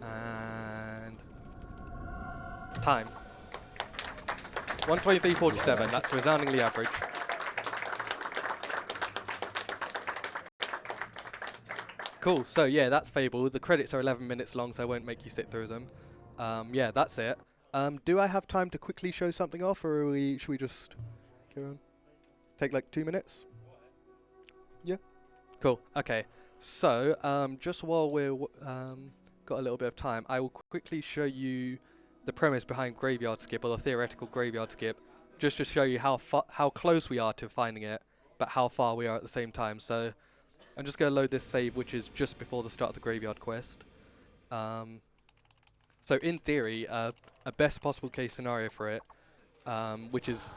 And time. 123.47. That's resoundingly average. Cool. So yeah, that's Fable. The credits are 11 minutes long, so I won't make you sit through them. Yeah, that's it. Do I have time to quickly show something off, or should we just go on? Take like 2 minutes? Yeah. Cool. Okay. So just while we're got a little bit of time, I will quickly show you the premise behind Graveyard Skip, or the theoretical Graveyard Skip, just to show you how close we are to finding it, but how far we are at the same time. So I'm just going to load this save, which is just before the start of the Graveyard quest. So in theory, a best possible case scenario for it, which is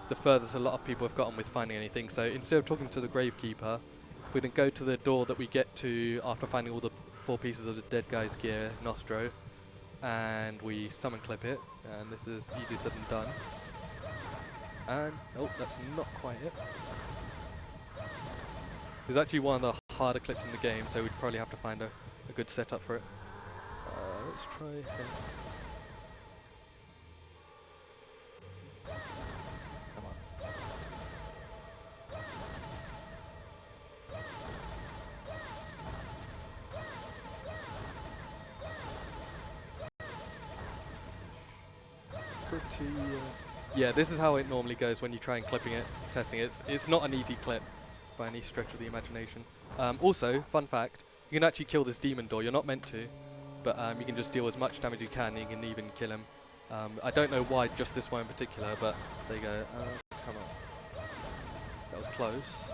the furthest a lot of people have gotten with finding anything. So instead of talking to the Gravekeeper, we're going to go to the door that we get to after finding all the 4 pieces of the dead guy's gear, Nostro, and we summon clip it, and this is easier said than done. And, oh, that's not quite it. It's actually one of the harder clips in the game, so we'd probably have to find a good setup for it. Let's try here. Come on. Pretty, yeah, this is how it normally goes when you try and clipping it, testing it. It's not an easy clip by any stretch of the imagination. Also, fun fact, you can actually kill this demon door. You're not meant to, but you can just deal as much damage as you can, and you can even kill him. I don't know why just this one in particular, but there you go. Come on. That was close.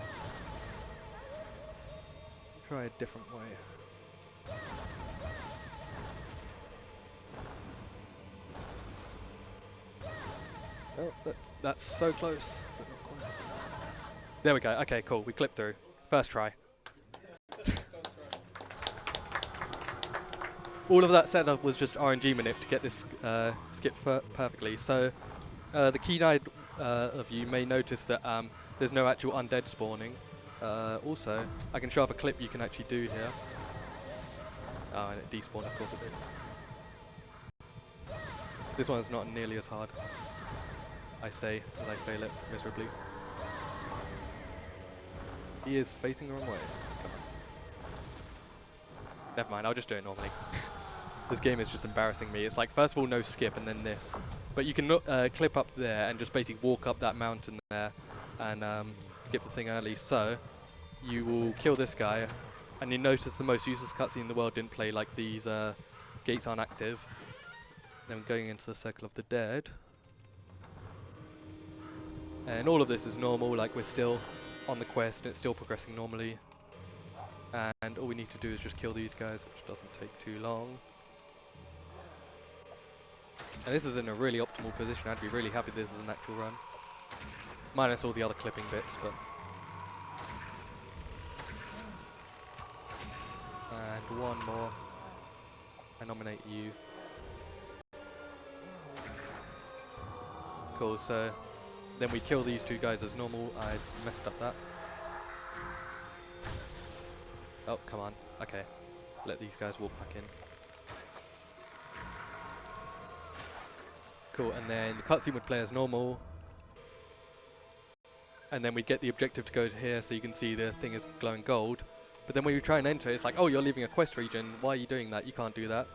Try a different way. Oh, that's so close, but not quite. There we go. Okay, cool. We clipped through. First try. All of that setup was just RNG manip to get this skipped perfectly. So the keen-eyed of you may notice that there's no actual undead spawning. Also, I can show off a clip you can actually do here. Oh, and it despawned, of course it did. This one is not nearly as hard, I say, as I fail it miserably. He is facing the wrong way. Come on. Never mind, I'll just do it normally. This game is just embarrassing me. It's like, first of all, no skip, and then this. But you can clip up there and just basically walk up that mountain there and skip the thing early. So you will kill this guy, and you notice the most useless cutscene in the world didn't play, like these gates aren't active. Then going into the Circle of the Dead. And all of this is normal, like we're still on the quest and it's still progressing normally. And all we need to do is just kill these guys, which doesn't take too long. And this is in a really optimal position. I'd be really happy this is an actual run. Minus all the other clipping bits, but... And one more. I nominate you. Cool, so then we kill these 2 guys as normal. I messed up that. Oh, come on. Okay. Let these guys walk back in. Cool, and then the cutscene would play as normal. And then we get the objective to go to here, so you can see the thing is glowing gold. But then when you try and enter, it's like, oh, you're leaving a quest region. Why are you doing that? You can't do that.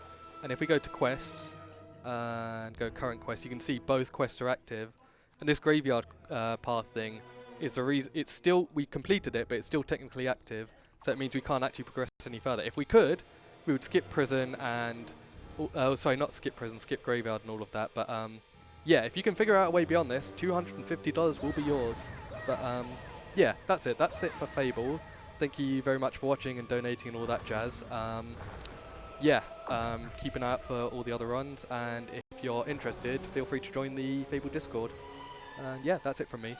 And if we go to quests and go current quest, you can see both quests are active. And this graveyard path thing is the reason. It's still, we completed it, but it's still technically active. So it means we can't actually progress any further. If we could, we would skip prison and... sorry, not skip prison, skip graveyard and all of that. But yeah, if you can figure out a way beyond this, $250 will be yours. But yeah, that's it. That's it for Fable. Thank you very much for watching and donating and all that jazz. Yeah, keep an eye out for all the other runs. And if you're interested, feel free to join the Fable Discord. And yeah, that's it from me.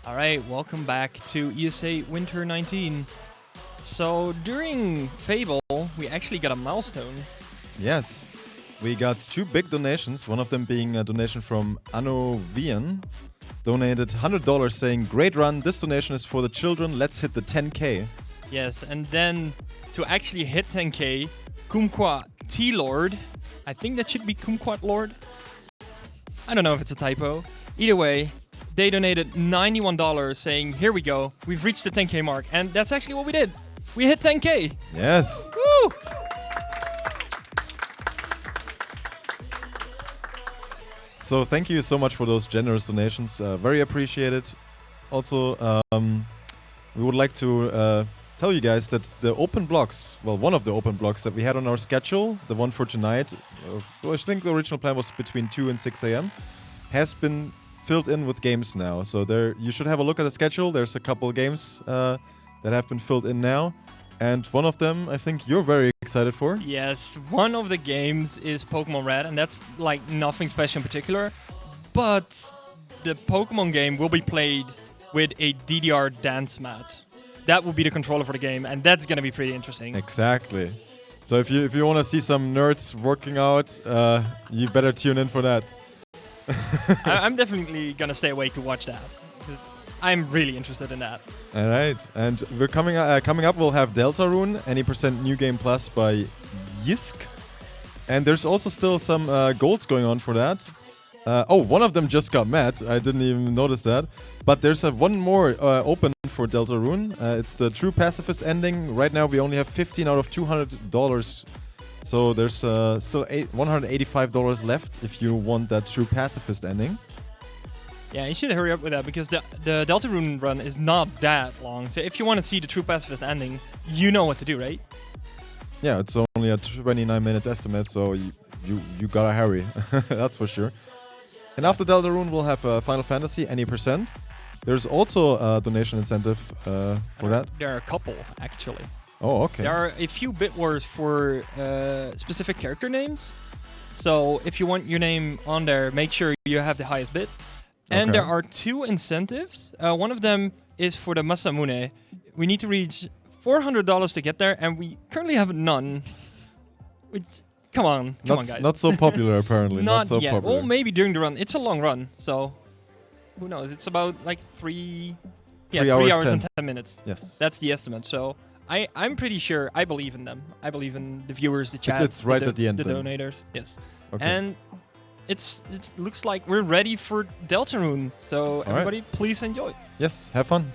Alright, welcome back to ESA Winter 19. So during Fable, we actually got a milestone. Yes, we got 2 big donations, one of them being a donation from Anovian. Donated $100 saying, "Great run, this donation is for the children, let's hit the 10k." Yes, and then to actually hit 10k, Kumquat T-Lord, I think that should be Kumquat Lord. I don't know if it's a typo. Either way, they donated $91 saying, "Here we go, we've reached the 10k mark." And that's actually what we did. We hit 10k. Yes. Woo! So thank you so much for those generous donations. Very appreciated. Also, we would like to tell you guys that the open blocks, well, one of the open blocks that we had on our schedule, the one for tonight, I think the original plan was between 2 and 6 a.m., has been filled in with games now. So there, you should have a look at the schedule. There's a couple games that have been filled in now. And one of them, I think you're very excited for. Yes, one of the games is Pokemon Red, and that's like nothing special in particular. But the Pokemon game will be played with a DDR dance mat. That will be the controller for the game, and that's gonna be pretty interesting. Exactly. So if you want to see some nerds working out, you better tune in for that. I'm definitely gonna stay awake to watch that. I'm really interested in that. All right, and we're coming up. We'll have Deltarune, any % New Game Plus by Yisk, and there's also still some goals going on for that. One of them just got met. I didn't even notice that. But there's one more open for Deltarune. It's the true pacifist ending. Right now we only have 15 out of $200. So there's still $185 left if you want that true pacifist ending. Yeah, you should hurry up with that because the Deltarune run is not that long. So if you want to see the true pacifist ending, you know what to do, right? Yeah, it's only a 29 minutes estimate, so you gotta hurry. That's for sure. And after Deltarune, we'll have Final Fantasy, any %. There's also a donation incentive for that. There are a couple, actually. Oh, okay. There are a few bit wars for specific character names. So if you want your name on there, make sure you have the highest bid. And there are 2 incentives. One of them is for the Masamune. We need to reach $400 to get there, and we currently have none. Which, come on, guys. Not so popular, apparently. Not so yet. popular. Well, maybe during the run. It's a long run, so who knows? It's about like 3 hours and 10 minutes. Yes. That's the estimate. So I'm pretty sure. I believe in them. I believe in the viewers, the chat. It's right at the end. The then. donators. Yes. Okay. And it looks like we're ready for Deltarune. So everybody, please enjoy. Yes, have fun.